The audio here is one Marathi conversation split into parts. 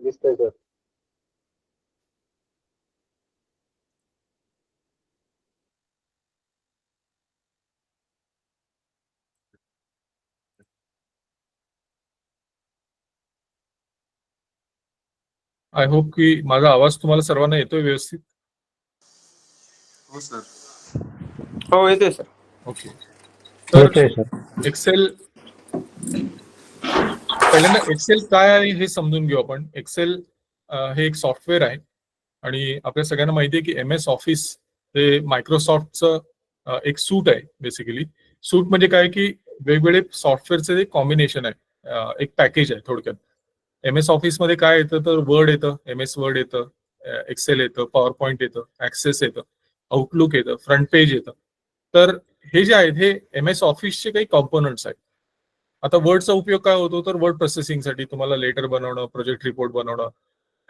दिसतंय सर. आय होप की माझा आवाज तुम्हाला सर्वांना येतोय व्यवस्थित. हो सर. हो येतोय सर. ओके. तर येतोय सर. एक्सेल, पहिल्यांदा एक्सेल काय आहे हे समजून घेऊ आपण. एक्सेल हे एक सॉफ्टवेअर आहे आणि आपल्या सगळ्यांना माहिती आहे की MS ऑफिस हे मायक्रोसॉफ्टचं एक सूट आहे बेसिकली. सूट म्हणजे काय की वेगवेगळे सॉफ्टवेअरचं एक कॉम्बिनेशन आहे, एक पॅकेज आहे थोडक्यात. MS ऑफिसमध्ये काय येतं तर वर्ड येतं, MS वर्ड येतं, एक्सेल येतं, पॉवर पॉईंट येतं, ऍक्सेस येतं, आउटलुक येतं, फ्रंट पेज येतं. तर हे जे आहेत हे MS ऑफिसचे काही कॉम्पोनंट्स आहेत. आता वर्डचा उपयोग काय होतो तर वर्ड प्रोसेसिंगसाठी, तुम्हाला लेटर बनवणं, प्रोजेक्ट रिपोर्ट बनवणं,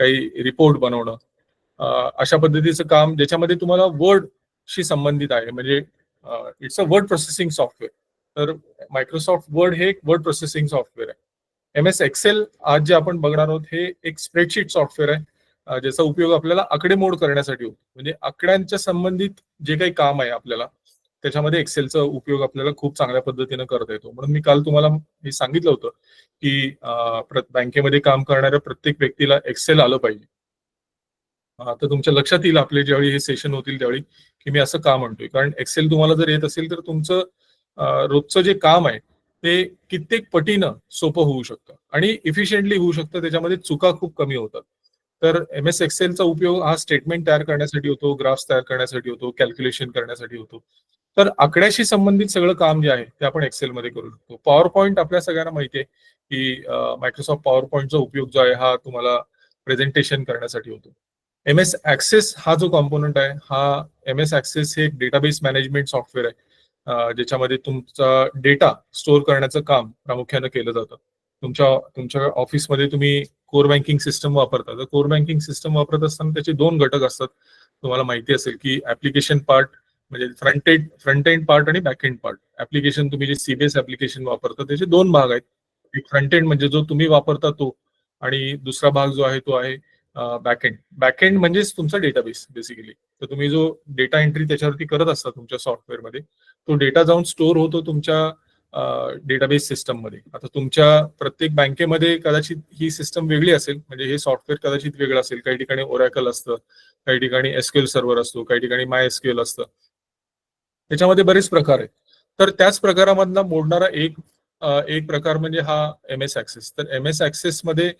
काही रिपोर्ट बनवणं, अशा पद्धतीचं काम ज्याच्यामध्ये तुम्हाला वर्डशी संबंधित आहे, म्हणजे it's a word processing software. तर मायक्रोसॉफ्ट वर्ड हे एक वर्ड प्रोसेसिंग सॉफ्टवेअर आहे. MS एक्सेल आज जे आपण बघणार आहोत हे एक स्प्रेडशीट सॉफ्टवेअर आहे, ज्याचा उपयोग आपल्याला आकडेमोड करण्यासाठी होतो. म्हणजे आकड्यांच्या संबंधित जे काही काम आहे आपल्याला त्याच्यामध्ये एक्सेलचा उपयोग आपल्याला खूप चांगल्या पद्धतीने करता येतो. म्हणून मी काल तुम्हाला हे सांगितलं होतं की बँकेमध्ये काम करणाऱ्या प्रत्येक व्यक्तीला एक्सेल आलं पाहिजे. तर तुमच्या लक्षात येईल आपले ज्यावेळी हे सेशन होतील त्यावेळी की मी असं का म्हणतोय. कारण एक्सेल तुम्हाला जर येत असेल तर तुमचं रोजचं जे काम आहे ते कित्येक पटीनं सोपं होऊ शकतं आणि इफिशियंटली होऊ शकतं. त्याच्यामध्ये चुका खूप कमी होतात. तर MS एक्सेलचा उपयोग हा स्टेटमेंट तयार करण्यासाठी होतो, ग्राफ्स तयार करण्यासाठी होतो, कॅल्क्युलेशन करण्यासाठी होतो. तर आकड्याशी संबंधित सगळं काम जे आहे ते आपण एक्सेलमध्ये करू शकतो. पॉवर पॉईंट आपल्या सगळ्यांना माहिती आहे की मायक्रोसॉफ्ट पॉवर पॉईंटचा उपयोग जो आहे हा तुम्हाला प्रेझेंटेशन करण्यासाठी होतो. MS ऍक्सेस हा जो कॉम्पोनंट आहे हा MS ऍक्सेस हे एक डेटाबेस मॅनेजमेंट सॉफ्टवेअर आहे, ज्याच्यामध्ये तुमचा डेटा स्टोअर करण्याचं काम प्रामुख्याने केलं जातं. तुमच्या ऑफिसमध्ये तुम्ही कोर बँकिंग सिस्टम वापरता, तर कोर बँकिंग सिस्टम वापरत असताना त्याचे दोन घटक असतात. तुम्हाला माहिती असेल की ऍप्लिकेशन पार्ट म्हणजे फ्रंट एंड पार्ट आणि बॅक एंड पार्ट. ऍप्लिकेशन तुम्ही जे CBS ऍप्लिकेशन वापरता त्याचे दोन भाग आहेत. एक फ्रंट एंड म्हणजे जो तुम्ही वापरता तो, आणि दुसरा भाग जो आहे तो आहे बॅकएंड. बॅकएंड म्हणजेच तुमचा डेटाबेस बेसिकली. तर तुम्ही जो डेटा एंट्री त्याच्यावरती करत असता तुमच्या सॉफ्टवेअरमध्ये, तो डेटा जाऊन स्टोअर होतो तुमच्या डेटाबेस सिस्टममध्ये. आता तुमच्या प्रत्येक बँकेमध्ये कदाचित ही सिस्टम वेगळी असेल, म्हणजे हे सॉफ्टवेअर कदाचित वेगळं असेल. काही ठिकाणी ओरॅकल असतं, काही ठिकाणी SQL सर्व्हर असतो, काही ठिकाणी MySQL असतं. त्याच्यामध्ये बरेच प्रकार आहेत. तर त्याच प्रकारामधला मोडणारा एक प्रकार म्हणजे हा MS ऍक्सेस. तर MS ऍक्सेस मध्ये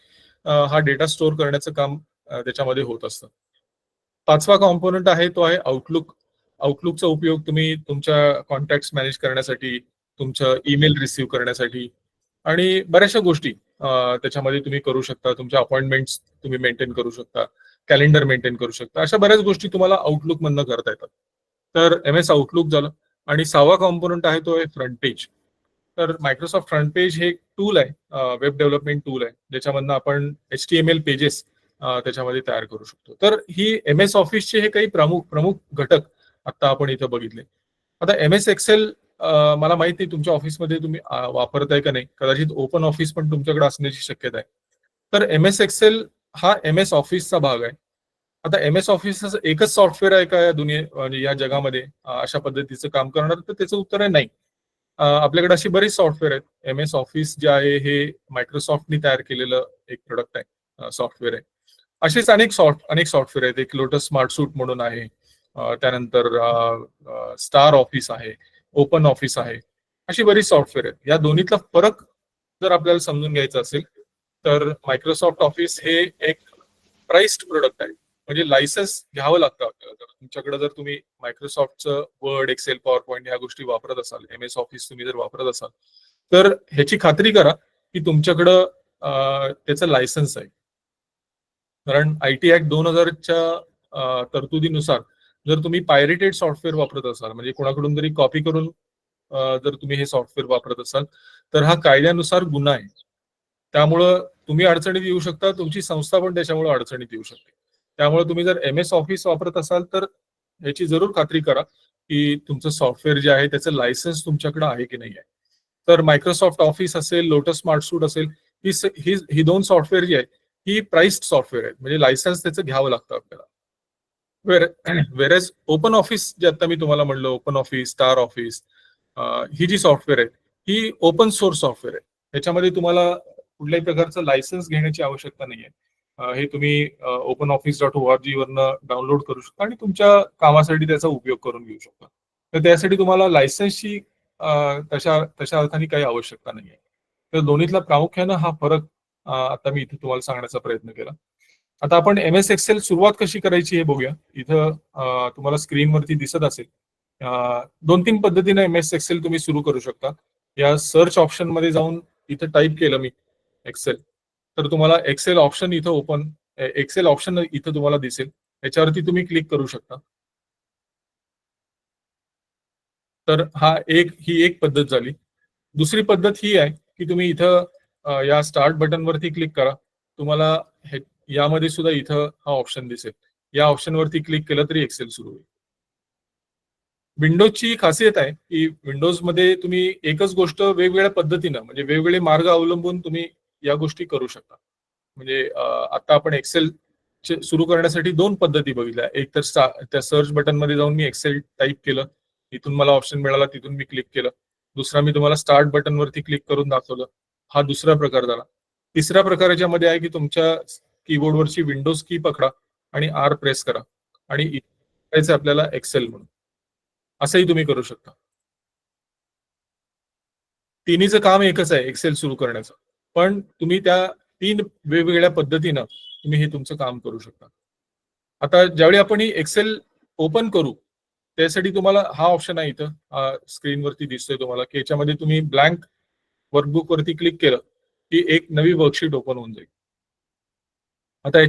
हा डेटा स्टोअर करण्याचं काम त्याच्यामध्ये होत असतं. पाचवा कॉम्पोनंट आहे तो आहे आउटलुक. आउटलुकचा उपयोग तुम्ही तुमच्या कॉन्टॅक्ट मॅनेज करण्यासाठी, तुमचं ईमेल रिसीव्ह करण्यासाठी आणि बऱ्याचशा गोष्टी त्याच्यामध्ये तुम्ही करू शकता. तुमच्या अपॉइंटमेंट्स तुम्ही मेंटेन करू शकता, कॅलेंडर मेंटेन करू शकता. अशा बऱ्याच गोष्टी तुम्हाला आउटलुक मधनं करता येतात. तर MS आउटलुक झालं. आणि सहावा कॉम्पोनंट आहे तो आहे फ्रंट पेज. तर मायक्रोसॉफ्ट फ्रंट पेज हे एक टूल आहे, वेब डेव्हलपमेंट टूल आहे, ज्याच्यामधनं आपण HTML पेजेस त्याच्यामध्ये तयार करू शकतो. तर ही MS ऑफिसचे हे काही प्रमुख घटक आता आपण इथं बघितले. आता MS एक्सेल मला माहित नाही तुमच्या ऑफिसमध्ये तुम्ही वापरताय का नाही. कदाचित ओपन ऑफिस पण तुमच्याकडे असण्याची शक्यता आहे. तर MS एक्सेल हा MS ऑफिसचा भाग आहे. आता MS ऑफिस एकच सॉफ्टवेअर आहे का या म्हणजे या जगामध्ये अशा पद्धतीचं काम करणार, तर त्याचं उत्तर आहे नाही. आपल्याकडे अशी बरीच सॉफ्टवेअर आहेत. MS ऑफिस जे आहे हे मायक्रोसॉफ्टनी तयार केलेलं एक प्रोडक्ट आहे, सॉफ्टवेअर आहे. असेच अनेक सॉफ्टवेअर आहेत. एक लोटस स्मार्ट सूट म्हणून आहे, त्यानंतर स्टार ऑफिस आहे, ओपन ऑफिस आहे. अशी बरीच सॉफ्टवेअर आहेत. या दोन्हीतला फरक जर आपल्याला समजून घ्यायचा असेल तर मायक्रोसॉफ्ट ऑफिस हे एक प्राइस्ड प्रोडक्ट आहे, म्हणजे लायसन्स घ्यावं लागतं आपल्याला. तुमच्याकडे जर तुम्ही मायक्रोसॉफ्टचं वर्ड, एक्सेल, पॉवर पॉईंट ह्या गोष्टी वापरत असाल, MS ऑफिस तुम्ही जर वापरत असाल, तर ह्याची खात्री करा की तुमच्याकडं त्याचं लायसन्स आहे. कारण IT ऍक्ट 2000च्या तरतुदीनुसार जर तुम्ही पायरेटेड सॉफ्टवेअर वापरत असाल, म्हणजे कोणाकडून तरी कॉपी करून जर तुम्ही हे सॉफ्टवेअर वापरत असाल तर हा कायद्यानुसार गुन्हा आहे. त्यामुळं तुम्ही अडचणीत येऊ शकता, तुमची संस्था पण त्याच्यामुळे अडचणीत येऊ शकते. त्यामुळे तुम्ही जर MS ऑफिस वापरत असाल तर याची जरूर खात्री करा की तुमचं सॉफ्टवेअर जे आहे त्याचं लायसन्स तुमच्याकडे आहे की नाही आहे. तर मायक्रोसॉफ्ट ऑफिस असेल, लोटस स्मार्ट सूट असेल, ही दोन सॉफ्टवेअर जी आहे ही प्राइस्ड सॉफ्टवेअर आहे, म्हणजे लायसन्स त्याचं घ्यावं लागतं आपल्याला. वेरएज ओपन ऑफिस जे आता मी तुम्हाला म्हणलं, ओपन ऑफिस, स्टार ऑफिस, ही जी सॉफ्टवेअर आहे ही ओपन सोर्स सॉफ्टवेअर आहे. त्याच्यामध्ये तुम्हाला कुठल्याही प्रकारचं लायसन्स घेण्याची आवश्यकता नाहीये. हे तुम्ही openoffice.org वरनं डाउनलोड करू शकता आणि तुमच्या कामासाठी त्याचा उपयोग करून घेऊ शकता. तर त्यासाठी तुम्हाला लायसन्सची तशा तशा अर्थाने काही आवश्यकता नाहीये. तर दोन्हीतला प्रामुख्यानं हा फरक आता मी इथे तुम्हाला सांगण्याचा प्रयत्न केला. आता आपण MS एक्सेल सुरुवात कशी करायची हे बघूया. इथं तुम्हाला स्क्रीनवरती दिसत असेल. 2-3 पद्धतीने MS एक्सेल तुम्ही सुरू करू शकता. या सर्च ऑप्शन मध्ये जाऊन इथं टाईप केलं मी एक्सेल, तर तुम्हाला एक्सेल ऑप्शन इथं तुम्हाला दिसेल. याच्यावरती तुम्ही क्लिक करू शकता. तर ही एक पद्धत झाली. दुसरी पद्धत ही आहे की तुम्ही इथं या स्टार्ट बटन वरती क्लिक करा. तुम्हाला यामध्ये सुद्धा इथं हा ऑप्शन दिसेल. या ऑप्शन वरती क्लिक केलं तरी एक्सेल सुरू होईल. विंडोजची खासियत आहे की विंडोजमध्ये तुम्ही एकच गोष्ट वेगवेगळ्या पद्धतीनं, म्हणजे वेगवेगळे मार्ग अवलंबून तुम्ही या गोष्टी करू शकता. म्हणजे आता आपण एक्सेल सुरू करण्यासाठी 2 पद्धती बघितल्या. एक तर त्या सर्च बटन मध्ये जाऊन मी एक्सेल टाईप केलं, इथून मला ऑप्शन मिळाला, तिथून मी क्लिक केलं. दुसरा मी तुम्हाला स्टार्ट बटन वरती क्लिक करून दाखवलं. हा दुसरा प्रकार झाला. तिसरा प्रकार याच्यामध्ये आहे की तुमच्या कीबोर्डवरची विंडोज की पकडा आणि R प्रेस करा आणि इथे आपल्याला एक्सेल म्हणून असंही तुम्ही करू शकता. तिन्हीचं काम एकच आहे एक्सेल सुरू करण्याचं, पण तुम्ही त्या 3 वेगवेगळ्या पद्धतीनं तुम्ही हे तुमचं काम करू शकता. आता ज्यावेळी आपण ही एक्सेल ओपन करू त्यासाठी तुम्हाला हा ऑप्शन आहे इथं स्क्रीनवरती दिसतोय तुम्हाला की याच्यामध्ये तुम्ही ब्लँक वर्कबुक वरती क्लिक केलं की एक नवी वर्कशीट ओपन होऊन जाईल. आता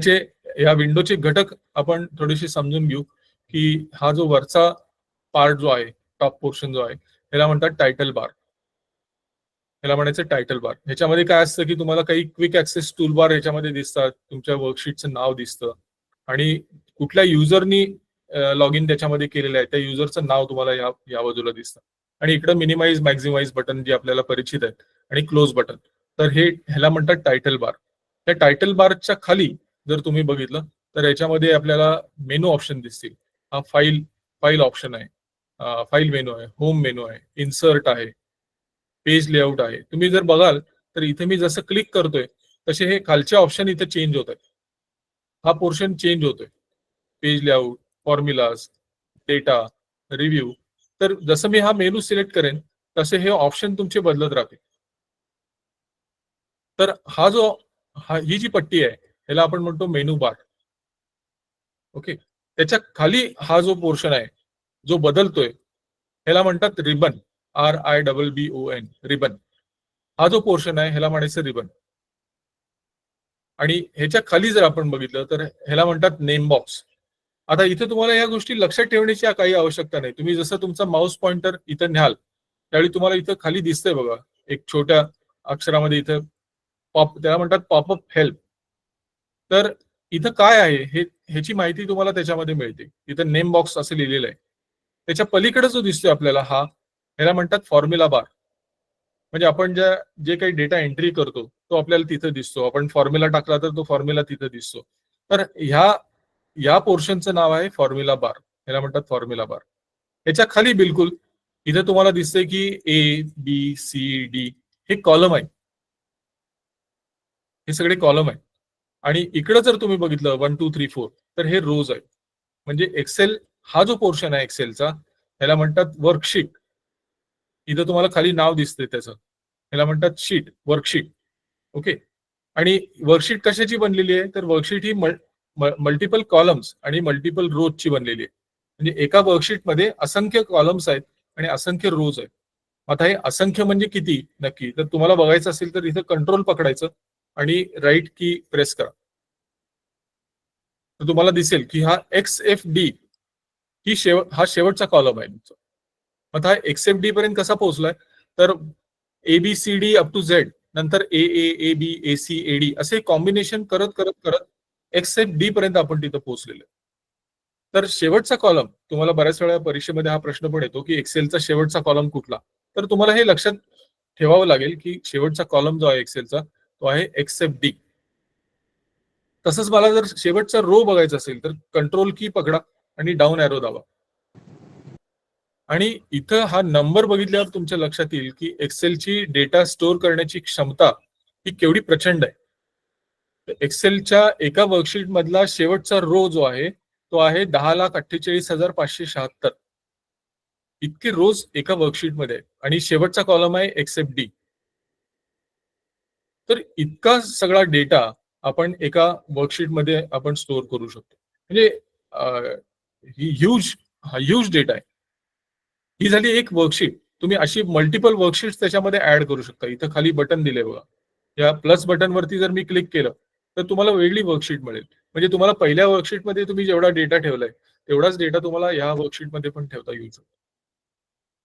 या विंडोचे घटक आपण थोडेसे समजून घेऊ की हा जो वरचा पार्ट जो आहे, टॉप पोर्शन जो आहे, त्याला म्हणतात टायटल बार. याला म्हणायचं टायटल बार. ह्याच्यामध्ये काय असतं की तुम्हाला काही क्विक ऍक्सेस टूल बार ह्याच्यामध्ये दिसतात, तुमच्या वर्कशीटचं नाव दिसतं आणि कुठल्या युजरनी लॉग इन त्याच्यामध्ये केलेलं आहे त्या युजरचं नाव तुम्हाला या बाजूला दिसतं. आणि इकडे मिनिमाइज मॅक्झिमाइज बटन जे आपल्याला परिचित आहेत आणि क्लोज बटन. तर ह्याला म्हणतात टायटल बार. त्या टायटल बारच्या खाली जर तुम्ही बघितलं तर याच्यामध्ये आपल्याला मेनू ऑप्शन दिसतील. हा फाईल ऑप्शन आहे, फाईल मेनू आहे, होम मेनू आहे, इन्सर्ट आहे, पेज लेआउट आहे. तुम्ही जर बघाल तर इथे मी जसं क्लिक करतोय तसे हे खालचे ऑप्शन इथे चेंज होत आहेत. हा पोर्शन चेंज होतोय. Page layout, formulas, data, review. तर जसं मी हा मेनू सिलेक्ट करेन तसे हे ऑप्शन तुमचे बदलत राहतील. तर ही जी पट्टी आहे ह्याला आपण म्हणतो मेनू बार. ओके. त्याच्या खाली हा जो पोर्शन आहे जो बदलतोय ह्याला म्हणतात रिबन. RIBBON, ribbon. हा जो पोर्शन आहे ह्याला म्हणायचं रिबन. आणि ह्याच्या खाली जर आपण बघितलं तर ह्याला म्हणतात नेम बॉक्स. आता इथे तुम्हाला या गोष्टी लक्षात ठेवण्याची काही आवश्यकता नाही. तुम्ही जसं तुमचा माऊस पॉइंटर इथं न्याल त्यावेळी तुम्हाला इथं खाली दिसतंय बघा, एक छोट्या अक्षरामध्ये इथं त्याला म्हणतात पॉपअप हेल्प. तर इथं काय आहे ह्याची माहिती तुम्हाला त्याच्यामध्ये मिळते. इथं नेम बॉक्स असं लिहिलेलं आहे. त्याच्या पलीकडे जो दिसतोय आपल्याला ह्याला म्हणतात फॉर्म्युला बार. म्हणजे आपण जे काही डेटा एंट्री करतो तो आपल्याला तिथं दिसतो. आपण फॉर्म्युला टाकला तर तो फॉर्म्युला तिथं दिसतो. तर या पोर्शनचं नाव आहे फॉर्म्युला बार. ह्याला म्हणतात फॉर्म्युला बार. याच्या खाली बिलकुल इथं तुम्हाला दिसतंय की ABCD हे कॉलम आहे. हे सगळे कॉलम आहे. आणि इकडे जर तुम्ही बघितलं 1 2 3 4 तर हे रोज आहे. म्हणजे एक्सेल हा जो पोर्शन आहे एक्सेलचा ह्याला म्हणतात वर्कशीट. इथं तुम्हाला खाली नाव दिसतंय त्याचं. ह्याला म्हणतात शीट, वर्कशीट. ओके. आणि वर्कशीट कशाची बनलेली आहे तर वर्कशीट ही मल्टिपल कॉलम्स आणि मल्टिपल रोजची बनलेली आहे. म्हणजे एका वर्कशीटमध्ये असंख्य कॉलम्स आहेत आणि असंख्य रोज आहेत. आता हे असंख्य म्हणजे किती नक्की तर तुम्हाला बघायचं असेल तर इथं कंट्रोल पकडायचं आणि राईट की प्रेस करा. तर तुम्हाला दिसेल की हा XFD हा शेवटचा कॉलम आहे तुमचा. आता हा XFD पर्यंत कसा पोहोचलाय तर ABCD अप टू Z नंतर AAABACAD असे कॉम्बिनेशन करत करत करत XFD पर्यंत आपण तिथं पोहोचलेलो. तर शेवटचा कॉलम तुम्हाला बऱ्याच वेळा परीक्षेमध्ये हा प्रश्न पण येतो की एक्सेलचा शेवटचा कॉलम कुठला. तर तुम्हाला हे लक्षात ठेवावं लागेल की शेवटचा कॉलम जो आहे एक्सेलचा तो आहे XFD. तसंच मला जर शेवटचा रो बघायचा असेल तर कंट्रोल की पकडा आणि डाऊन एरो दाबा. आणि इथं हा नंबर बघितल्यावर तुमच्या लक्षात येईल की एक्सेलची डेटा स्टोअर करण्याची क्षमता ही केवढी प्रचंड आहे. एक्सेलच्या एका वर्कशीट मधला शेवटचा रो जो आहे तो आहे 10,48,576. इतके रोज एका वर्कशीट मध्ये आणि शेवटचा कॉलम आहे एक्सेप्ट डी. तर इतका सगळा डेटा आपण एका वर्कशीट मध्ये आपण स्टोअर करू शकतो. म्हणजे ही ह्यूज डेटा आहे. ही झाली एक वर्कशीट. तुम्ही अशी मल्टिपल वर्कशीट त्याच्यामध्ये ऍड करू शकता. इथं खाली बटन दिले बघा, या प्लस बटन वरती जर मी क्लिक केलं तर तुम्हाला वेगळी वर्कशीट मिळेल. म्हणजे तुम्हाला पहिल्या वर्कशीट मध्ये तुम्ही जेवढा डेटा ठेवलाय तेवढाच डेटा तुम्हाला या वर्कशीट मध्ये पण ठेवता येऊ शकतो.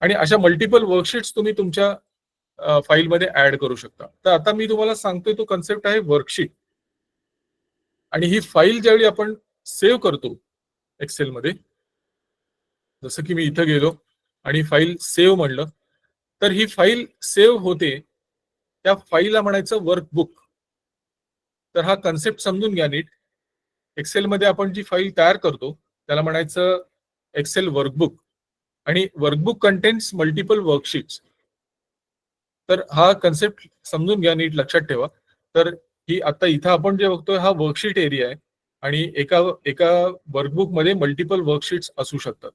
आणि अशा मल्टिपल वर्कशीट्स तुम्ही तुमच्या फाईलमध्ये ऍड करू शकता. तर आता मी तुम्हाला सांगतोय तो कन्सेप्ट आहे वर्कशीट. आणि ही फाईल ज्यावेळी आपण सेव्ह करतो एक्सेलमध्ये, जसं की मी इथं गेलो आणि फाईल सेव्ह म्हणलं तर ही फाईल सेव्ह होते. त्या फाईलला म्हणायचं वर्कबुक. तर हा कन्सेप्ट समजून घ्या नीट. एक्सेलमध्ये आपण जी फाईल तयार करतो त्याला म्हणायचं एक्सेल वर्कबुक. आणि वर्कबुक कंटेन्स मल्टिपल वर्कशीट्स. तर हा कन्सेप्ट समजून घ्या नीट, लक्षात ठेवा. तर ही आता इथं आपण जे बघतोय हा वर्कशीट एरिया आहे आणि एका वर्कबुक मध्ये मल्टिपल वर्कशीट्स असू शकतात.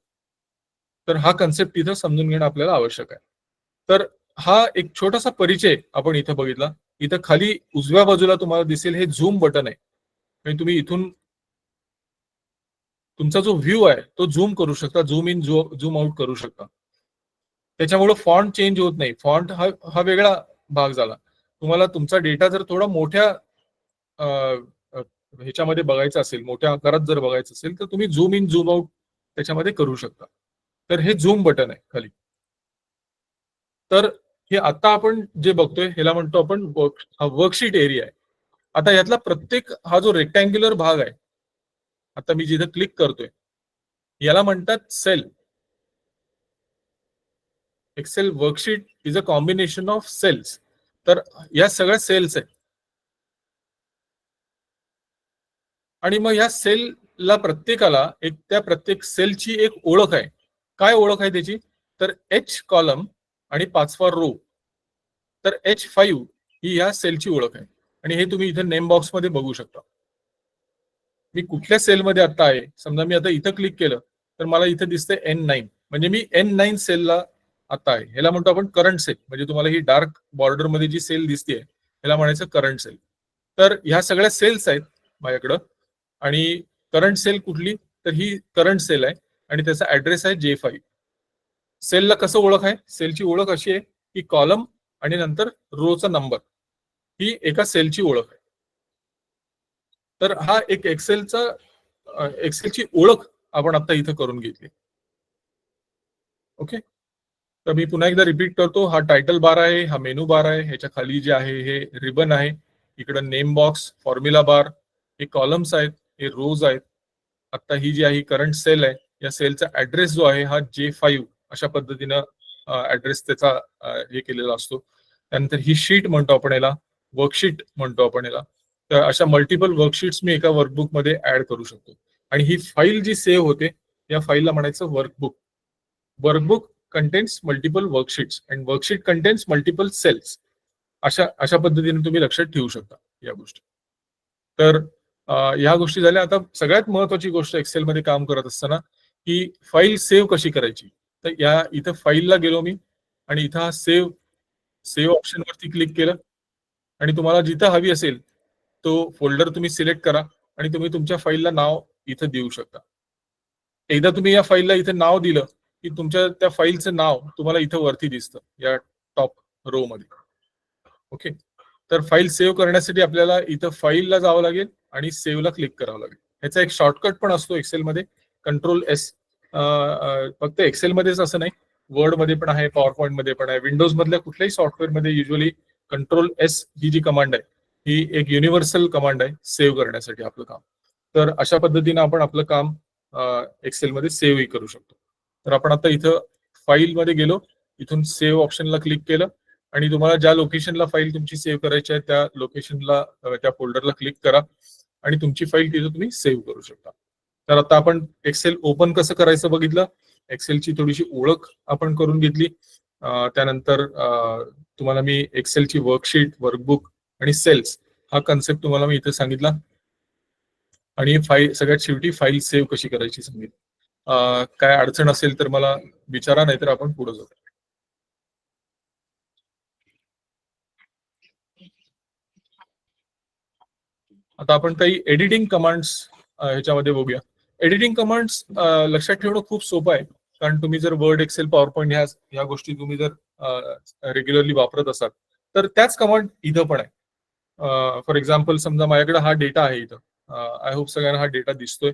तर हा कन्सेप्ट इथं समजून घेणं आपल्याला आवश्यक आहे. तर हा एक छोटासा परिचय आपण इथं बघितला. इथं खाली उजव्या बाजूला तुम्हाला दिसेल हे झूम बटन आहे. आणि तुम्ही इथून तुमचा जो व्ह्यू आहे तो झूम करू शकता, झूम इन झूम आउट करू शकता. त्याच्यामुळे फॉन्ट चेंज होत नाही. फॉन्ट हा वेगळा भाग झाला. तुम्हाला तुमचा डेटा जर थोडा मोठ्या ह्याच्यामध्ये बघायचा असेल, मोठ्या आकारात जर बघायचं असेल तर तुम्ही झूम इन झूम आउट त्याच्यामध्ये करू शकता. तर हे झूम बटन आहे खाली. तर हे आता आपण जे बघतोय ह्याला म्हणतो आपण वर्कशीट एरिया आहे. आता यातला प्रत्येक हा जो रेक्टँग्युलर भाग आहे, आता मी जिथे क्लिक करतोय याला म्हणतात cell. Excel worksheet is a combination of cells. तर या सगळ्या सेल्स आहेत. आणि मग या सेलला प्रत्येकाला त्या प्रत्येक सेलची एक ओळख आहे. काय ओळख आहे त्याची? तर एच कॉलम आणि 5वा रो. तर H5 ही या सेलची ओळख आहे. आणि हे तुम्ही इथे नेम बॉक्स मध्ये बघू शकता. मी कुठल्या सेलमध्ये आता आहे, समजा मी आता इथं क्लिक केलं तर मला इथं दिसतंय N9. म्हणजे मी N9 सेलला आता आहे. ह्याला म्हणतो आपण करंट सेल. म्हणजे तुम्हाला ही डार्क बॉर्डर मध्ये जी सेल दिसते ह्याला म्हणायचं करंट सेल. तर ह्या सगळ्या सेल्स आहेत माझ्याकडं. आणि करंट सेल कुठली? तर ही करंट सेल आहे आणि त्याचा ऍड्रेस आहे J5. सेलला कसं ओळख आहे? सेलची ओळख अशी आहे की कॉलम आणि नंतर रोचा नंबर ही एका सेलची ओळख आहे. तर हा एक एक्सेलची ओळख आपण आता इथं करून घेतली. ओके. तर मी पुन्हा एकदा रिपीट करतो. हा टायटल बार आहे, हा मेनू बार आहे, ह्याच्या खाली जे आहे हे रिबन आहे, इकडं नेम बॉक्स, फॉर्म्युला बार, हे कॉलम्स आहेत, हे रोज आहेत. आता ही जी आहे करंट सेल आहे, या सेलचा ऍड्रेस जो आहे हा J5 अशा पद्धतीनं ऍड्रेस त्याचा हे केलेला असतो. त्यानंतर ही शीट म्हणतो आपण याला, वर्कशीट म्हणतो आपण याला. तर अशा मल्टिपल वर्कशीट्स मी एका वर्कबुक मध्ये ऍड करू शकतो. आणि ही फाईल जी सेव्ह होते या फाईलला म्हणायचं workbook. Workbook contains multiple worksheets and worksheet contains multiple cells. अशा पद्धतीने तुम्ही लक्षात ठेवू शकता या गोष्टी. तर ह्या गोष्टी झाल्या. आता सगळ्यात महत्वाची गोष्ट एक्सेलमध्ये काम करत असताना की फाईल सेव्ह कशी करायची. तर या इथं फाईलला गेलो मी आणि इथं हा सेव्ह ऑप्शन वरती क्लिक केलं आणि तुम्हाला जिथं हवी असेल तो फोल्डर तुम्ही सिलेक्ट करा आणि तुम्ही तुमच्या फाईलला नाव इथं देऊ शकता. एकदा तुम्ही या फाईलला इथं नाव दिलं की तुमच्या त्या फाईलचं नाव तुम्हाला इथं वरती दिसतं या टॉप रो मध्ये. ओके. तर फाईल सेव्ह करण्यासाठी आपल्याला इथं फाईलला जावं लागेल आणि सेव्हला क्लिक करावं लागेल. ह्याचा एक शॉर्टकट पण असतो एक्सेलमध्ये, Ctrl+S. फक्त एक्सेलमध्येच असं नाही, वर्डमध्ये पण आहे, पॉवर पॉईंटमध्ये पण आहे. विंडोज मधल्या कुठल्याही सॉफ्टवेअरमध्ये युजली Ctrl+S ही जी कमांड आहे ही एक युनिव्हर्सल कमांड आहे सेव्ह करण्यासाठी आपलं काम. तर अशा पद्धतीनं आपण आपलं काम एक्सेलमध्ये सेव्हही करू शकतो. तर आपण आता इथं फाईलमध्ये गेलो, इथून सेव्ह ऑप्शनला क्लिक केलं आणि तुम्हाला ज्या लोकेशनला फाईल तुमची सेव्ह करायची आहे त्या लोकेशनला, त्या फोल्डरला क्लिक करा आणि तुमची फाईल तिथे तुम्ही सेव्ह करू शकता. तर आता आपण एक्सेल ओपन कसं करायचं बघितलं, एक्सेलची थोडीशी ओळख आपण करून घेतली. त्यानंतर तुम्हाला मी एक्सेलची वर्कशीट, वर्कबुक आणि सेल्स हा कन्सेप्ट तुम्हाला मी इथे सांगितला आणि फाईल सगळ्यात शेवटी फाईल सेव्ह कशी करायची सांगितली. काय अडचण असेल तर मला विचारा, नाहीतर आपण पुढे जाऊ. आता आपण काही एडिटिंग कमांड्स ह्याच्यामध्ये बघूया. एडिटिंग कमांड्स लक्षात ठेवणं खूप सोपं आहे, कारण तुम्ही जर वर्ड, एक्सेल, पॉवर पॉईंट ह्या गोष्टी तुम्ही जर रेग्युलरली वापरत असाल तर त्याच कमांड इथं पण आहे. फॉर एक्झाम्पल समजा माझ्याकडे हा डेटा आहे इथं, आय होप सगळ्यांना हा डेटा दिसतोय.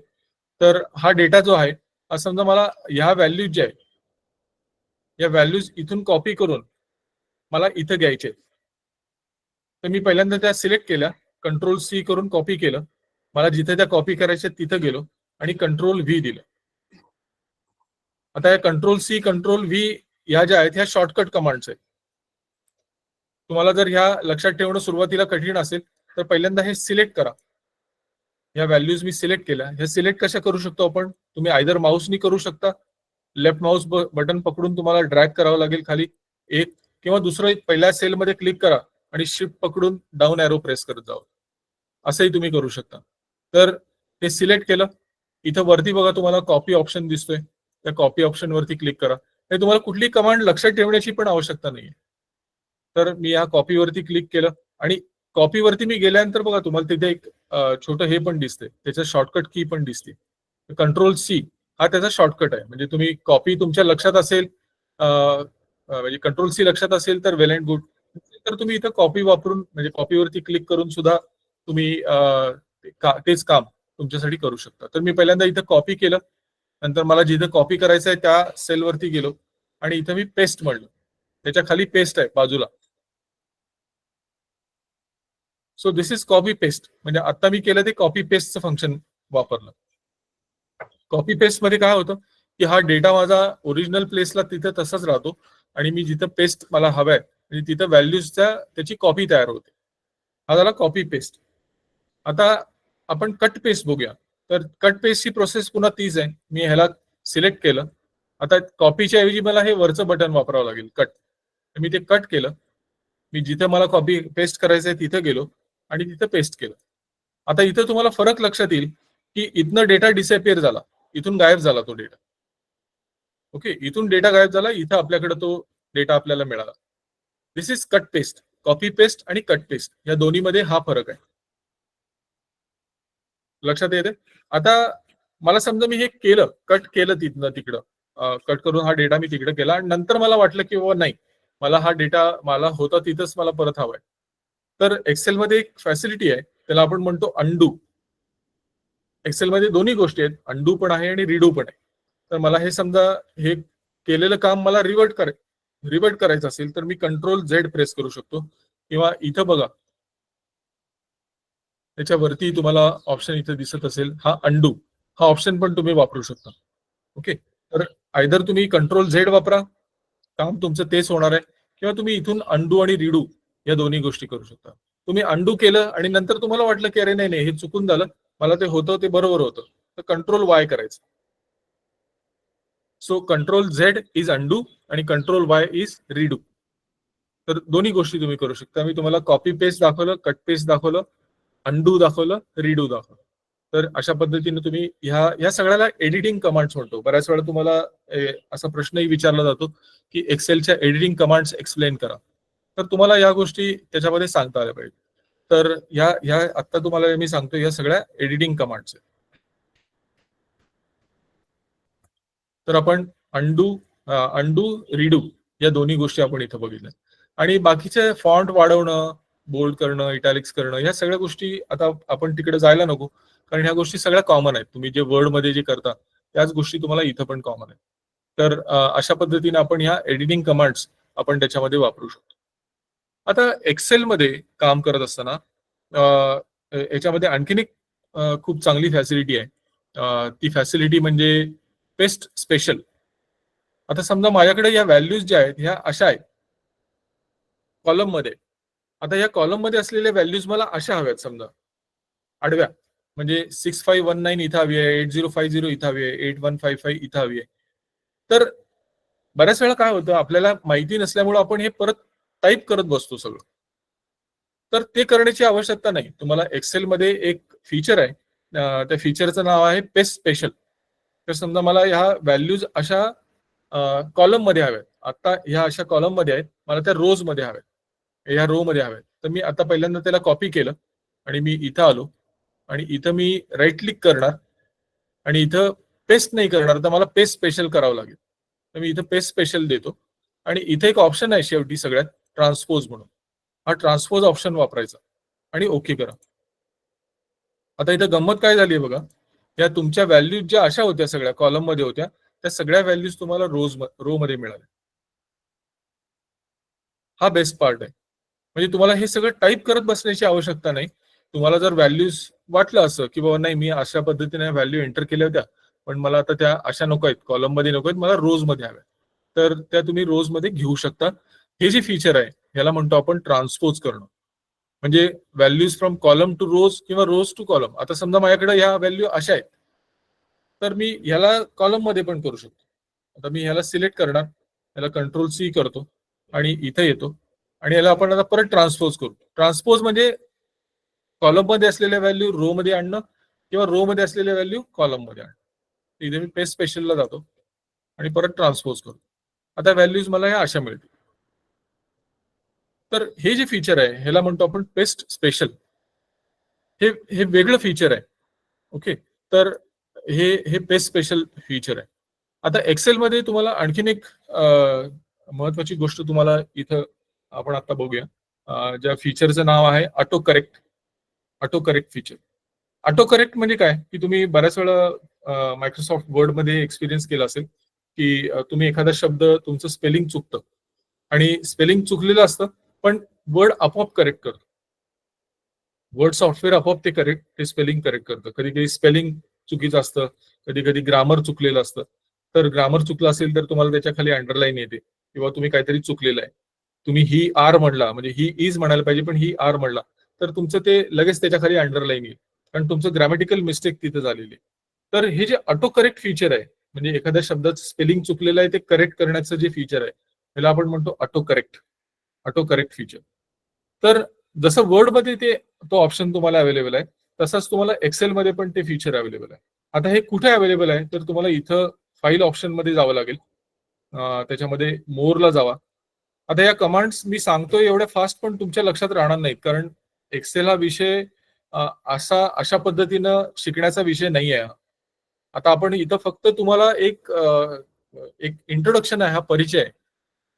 तर हा डेटा जो आहे, समजा मला ह्या व्हॅल्यूज ज्या आहेत या व्हॅल्यूज इथून कॉपी करून मला इथं घ्यायचे आहेत. तर मी पहिल्यांदा त्या सिलेक्ट केल्या, कंट्रोल सी करून कॉपी केलं, मला जिथे त्या कॉपी करायच्या तिथं गेलो आणि कंट्रोल व्ही दिलं. आता या कंट्रोल सी, कंट्रोल व्ही ह्या ज्या आहेत ह्या शॉर्टकट कमांड्स आहेत. तुम्हाला जर ह्या लक्षात ठेवणं सुरुवातीला कठीण असेल तर पहिल्यांदा हे सिलेक्ट करा. या व्हॅल्यूज मी सिलेक्ट केल्या. हे सिलेक्ट कशा करू शकतो आपण? तुम्ही आयदर माऊसनी करू शकता, लेफ्ट माऊस बटन पकडून तुम्हाला ड्रॅग करावं लागेल खाली एक, किंवा दुसरं पहिल्या सेलमध्ये क्लिक करा आणि शिफ्ट पकडून डाऊन एरो प्रेस करत जावं, असंही तुम्ही करू शकता. तर हे सिलेक्ट केलं, इथं वरती बघा तुम्हाला कॉपी ऑप्शन दिसतोय, त्या कॉपी ऑप्शन वरती क्लिक करा. हे तुम्हाला कुठली कमांड लक्षात ठेवण्याची पण आवश्यकता नाहीये. तर मी या कॉपीवरती क्लिक केलं आणि कॉपीवरती मी गेल्यानंतर बघा तुम्हाला तिथे एक छोटं हे पण दिसते, त्याचं शॉर्टकट की पण दिसते. कंट्रोल सी हा त्याचा शॉर्टकट आहे. म्हणजे तुम्ही कॉपी तुमच्या लक्षात असेल, म्हणजे कंट्रोल सी लक्षात असेल तर वेल अँड गुड. तर तुम्ही इथं कॉपी वापरून, म्हणजे कॉपीवरती क्लिक करून सुद्धा तुम्ही तेच काम तुमच्यासाठी करू शकता. तर मी पहिल्यांदा इथं कॉपी केलं, नंतर मला जिथं कॉपी करायचं आहे त्या सेलवरती गेलो आणि इथं मी पेस्ट म्हणलं. त्याच्या खाली पेस्ट आहे बाजूला. So this is copy paste. म्हणजे आता मी केलं ते कॉपी पेस्टचं फंक्शन वापरलं. कॉपी पेस्ट मध्ये काय होतं की हा डेटा माझा ओरिजिनल प्लेसला तिथे तसाच राहतो आणि मी जिथं पेस्ट मला हवाय म्हणजे तिथं व्हॅल्यूजच्या त्याची कॉपी तयार होते. हा झाला कॉपी पेस्ट. आता आपण कट पेस्ट बघूया. तर कट पेस्टची प्रोसेस पुन्हा तीच आहे. मी ह्याला सिलेक्ट केलं, आता कॉपीच्या ऐवजी मला हे वरचं बटन वापरावं लागेल कट. मी ते कट केलं, मी जिथे मला कॉपी पेस्ट करायचंय तिथे गेलो आणि तिथे पेस्ट केलं. आता इथं तुम्हाला फरक लक्षात येईल की इथनं डेटा डिसअपिअर झाला, इथून गायब झाला तो डेटा. ओके, इथून डेटा गायब झाला, इथं आपल्याकडे तो डेटा आपल्याला मिळाला. This is cut paste. Copy paste आणि कट पेस्ट या दोन्हीमध्ये हा फरक आहे. लक्षात येते? आता मला समजा मी हे केलं, कट केलं तिथनं तिकडं, कट करून हा डेटा मी तिकडे केला आणि नंतर मला वाटलं की बाबा नाही, मला हा डेटा मला होता तिथंच मला परत हवाय. तर एक्सेलमध्ये एक फॅसिलिटी आहे, त्याला आपण म्हणतो अंडू. एक्सेलमध्ये दोन्ही गोष्टी आहेत, अंडू पण आहे आणि रिडू पण आहे. तर मला हे समजा हे केलेलं काम मला रिवर्ट करायचं असेल तर मी कंट्रोल झेड प्रेस करू शकतो, किंवा इथं बघा त्याच्यावरती तुम्हाला ऑप्शन इथे दिसत असेल, हा अंडू हा ऑप्शन पण तुम्ही वापरू शकता. ओके, तर आयदर तुम्ही कंट्रोल झेड वापरा, काम तुमचं तेच होणार आहे, किंवा तुम्ही इथून अंडू आणि रिडू या दोन्ही गोष्टी करू शकता. तुम्ही अंडू केलं आणि नंतर तुम्हाला वाटलं की अरे नाही नाही हे चुकून झालं, मला ते होतं ते बरोबर होतं, तर कंट्रोल वाय करायचं. So control Z is undo आणि कंट्रोल वाय इज रिडू. तर दोन्ही गोष्टी तुम्ही करू शकता. मी तुम्हाला कॉपी पेस्ट दाखवलं, कट पेस्ट दाखवलं, अंडू दाखवलं, रिडू दाखवलं. तर अशा पद्धतीने तुम्ही ह्या सगळ्याला एडिटिंग कमांड्स म्हणतो. बऱ्याच वेळा तुम्हाला असा प्रश्नही विचारला जातो की एक्सेलच्या एडिटिंग कमांड्स एक्सप्लेन करा. तर तुम्हाला या गोष्टी त्याच्यामध्ये सांगता आल्या पाहिजे. तर ह्या आता तुम्हाला मी सांगतो या सगळ्या एडिटिंग कमांड्स आहेत. तर आपण अंडू रिडू या दोन्ही गोष्टी आपण इथं बघितल्या. आणि बाकीचे फॉन्ट वाढवणं, बोल्ड करणं, इटॅलिक्स करणं, या सगळ्या गोष्टी आता आपण तिकडे जायला नको, कारण ह्या गोष्टी सगळ्या कॉमन आहेत. तुम्ही जे वर्ड मध्ये जे करता त्याच गोष्टी तुम्हाला इथं पण कॉमन आहेत. तर अशा पद्धतीने आपण ह्या एडिटिंग कमांड्स आपण त्याच्यामध्ये वापरू शकतो. आता एक्सेल मध्ये काम करत असताना याच्यामध्ये आणखीन एक खूप चांगली फॅसिलिटी आहे. ती फॅसिलिटी म्हणजे पेस्ट स्पेशल. आता समजा माझ्याकडे या व्हॅल्यूज ज्या आहेत ह्या अशा आहेत कॉलम मध्ये. आता या कॉलम मध्ये असलेल्या व्हॅल्यूज मला अशा हव्यात, समजा आडव्या, म्हणजे 6519 इथं हवी आहे, 8050 इथं हवी आहे, 8155 इथं हवी आहे. तर बऱ्याच वेळा काय होतं, आपल्याला माहिती नसल्यामुळे आपण हे परत टाईप करत बसतो सगळं. तर ते करण्याची आवश्यकता नाही. तुम्हाला एक्सेलमध्ये एक फीचर आहे. त्या फीचरचं नाव आहे पेस्ट स्पेशल. तर समजा मला ह्या व्हॅल्यूज अशा कॉलम मध्ये हव्यात. आता ह्या अशा कॉलम मध्ये आहेत, मला त्या रोज मध्ये हव्यात, ह्या रो मध्ये हव्यात. तर मी आता पहिल्यांदा त्याला कॉपी केलं आणि मी इथं आलो आणि इथं मी राईट क्लिक करणार आणि इथं पेस्ट नाही करणार, तर मला पेस्ट स्पेशल करावं लागेल. तर मी इथं पेस्ट स्पेशल देतो आणि इथे एक ऑप्शन आहे शेवटी सगळ्यात, ट्रान्सपोज म्हणून. हा ट्रान्सपोज ऑप्शन वापरायचा आणि ओके करा. आता इथं गंमत काय झाली आहे बघा, या तुमच्या व्हॅल्यूज ज्या अशा होत्या सगळ्या कॉलम मध्ये होत्या, त्या सगळ्या व्हॅल्यूज तुम्हाला रो मध्ये मिळाल्या. हा बेस्ट पार्ट आहे. म्हणजे तुम्हाला हे सगळं टाईप करत बसण्याची आवश्यकता नाही. तुम्हाला जर व्हॅल्यूज वाटलं असं की बाबा नाही, मी अशा पद्धतीने व्हॅल्यू एंटर केल्या होत्या, पण मला आता त्या अशा नको आहेत, कॉलम मध्ये नको आहेत, मला रोज मध्ये हव्या, तर त्या तुम्ही रोज मध्ये घेऊ शकता. हे जे फीचर आहे ह्याला म्हणतो आपण ट्रान्सपोज करणं. म्हणजे values from column two rows किंवा रोज टू कॉलम. आता समजा माझ्याकडे ह्या व्हॅल्यू अशा आहेत, तर मी ह्याला कॉलम मध्ये पण करू शकतो. आता मी ह्याला सिलेक्ट करणार, ह्याला कंट्रोल सी करतो आणि इथे येतो आणि याला आपण आता परत ट्रान्सपोज करू. ट्रान्सपोज म्हणजे कॉलम मध्ये असलेल्या व्हॅल्यू रो मध्ये आणणं किंवा रो मध्ये असलेल्या व्हॅल्यू कॉलम मध्ये आणणं. इथे मी पेस्ट स्पेशलला जातो आणि परत ट्रान्सपोज करतो. आता व्हॅल्यूज मला ह्या अशा मिळतील. तर हे जे फीचर आहे ह्याला म्हणतो आपण पेस्ट स्पेशल. हे हे वेगळं फीचर आहे. ओके, तर हे हे पेस्ट स्पेशल फीचर आहे. आता एक्सेल मध्ये तुम्हाला आणखीन एक महत्वाची गोष्ट तुम्हाला इथं आपण आता बघूया. ज्या फीचरचं नाव आहे auto correct. Auto correct feature. Auto correct म्हणजे काय, की तुम्ही बऱ्याच वेळा मायक्रोसॉफ्ट वर्ड मध्ये एक्सपिरियन्स केला असेल की तुम्ही एखादा शब्द तुमचं स्पेलिंग चुकतं आणि स्पेलिंग चुकलेलं असतं, पण वर्ड आपोआप करेक्ट करतो. वर्ड सॉफ्टवेअर आपोआप ते स्पेलिंग करेक्ट करतं. कधी कधी स्पेलिंग चुकीचं असतं, कधी कधी ग्रामर चुकलेलं असतं. तर ग्रामर चुकलं असेल तर तुम्हाला त्याच्या खाली अंडरलाईन येते किंवा तुम्ही काहीतरी चुकलेलं आहे. तुम्ही ही आर म्हणला, म्हणजे ही इज म्हणायला पाहिजे पण ही आर म्हणला, तर तुमचं ते लगेच त्याच्या खाली अंडरलाईन येईल, कारण तुमचं ग्रॅमॅटिकल मिस्टेक तिथे झालेली आहे. तर हे जे ऑटो करेक्ट फीचर आहे, म्हणजे एखाद्या शब्दाचं स्पेलिंग चुकलेलं आहे ते करेक्ट करण्याचं जे फीचर आहे त्याला आपण म्हणतो auto correct. Auto correct feature. तर जसं वर्डमध्ये तो ऑप्शन तुम्हाला अवेलेबल आहे, तसंच तुम्हाला एक्सेलमध्ये पण ते फीचर अवेलेबल आहे. आता हे कुठे अवेलेबल आहे, तर तुम्हाला इथं फाईल ऑप्शन मध्ये जावं लागेल. त्याच्यामध्ये मोरला जावा. आता या कमांड्स मी सांगतोय एवढ्या फास्ट पण तुमच्या लक्षात राहणार नाहीत, कारण एक्सेल हा विषय अशा पद्धतीनं शिकण्याचा विषय नाही आहे. आता आपण इथं फक्त तुम्हाला एक इंट्रोडक्शन आहे, हा परिचय आहे.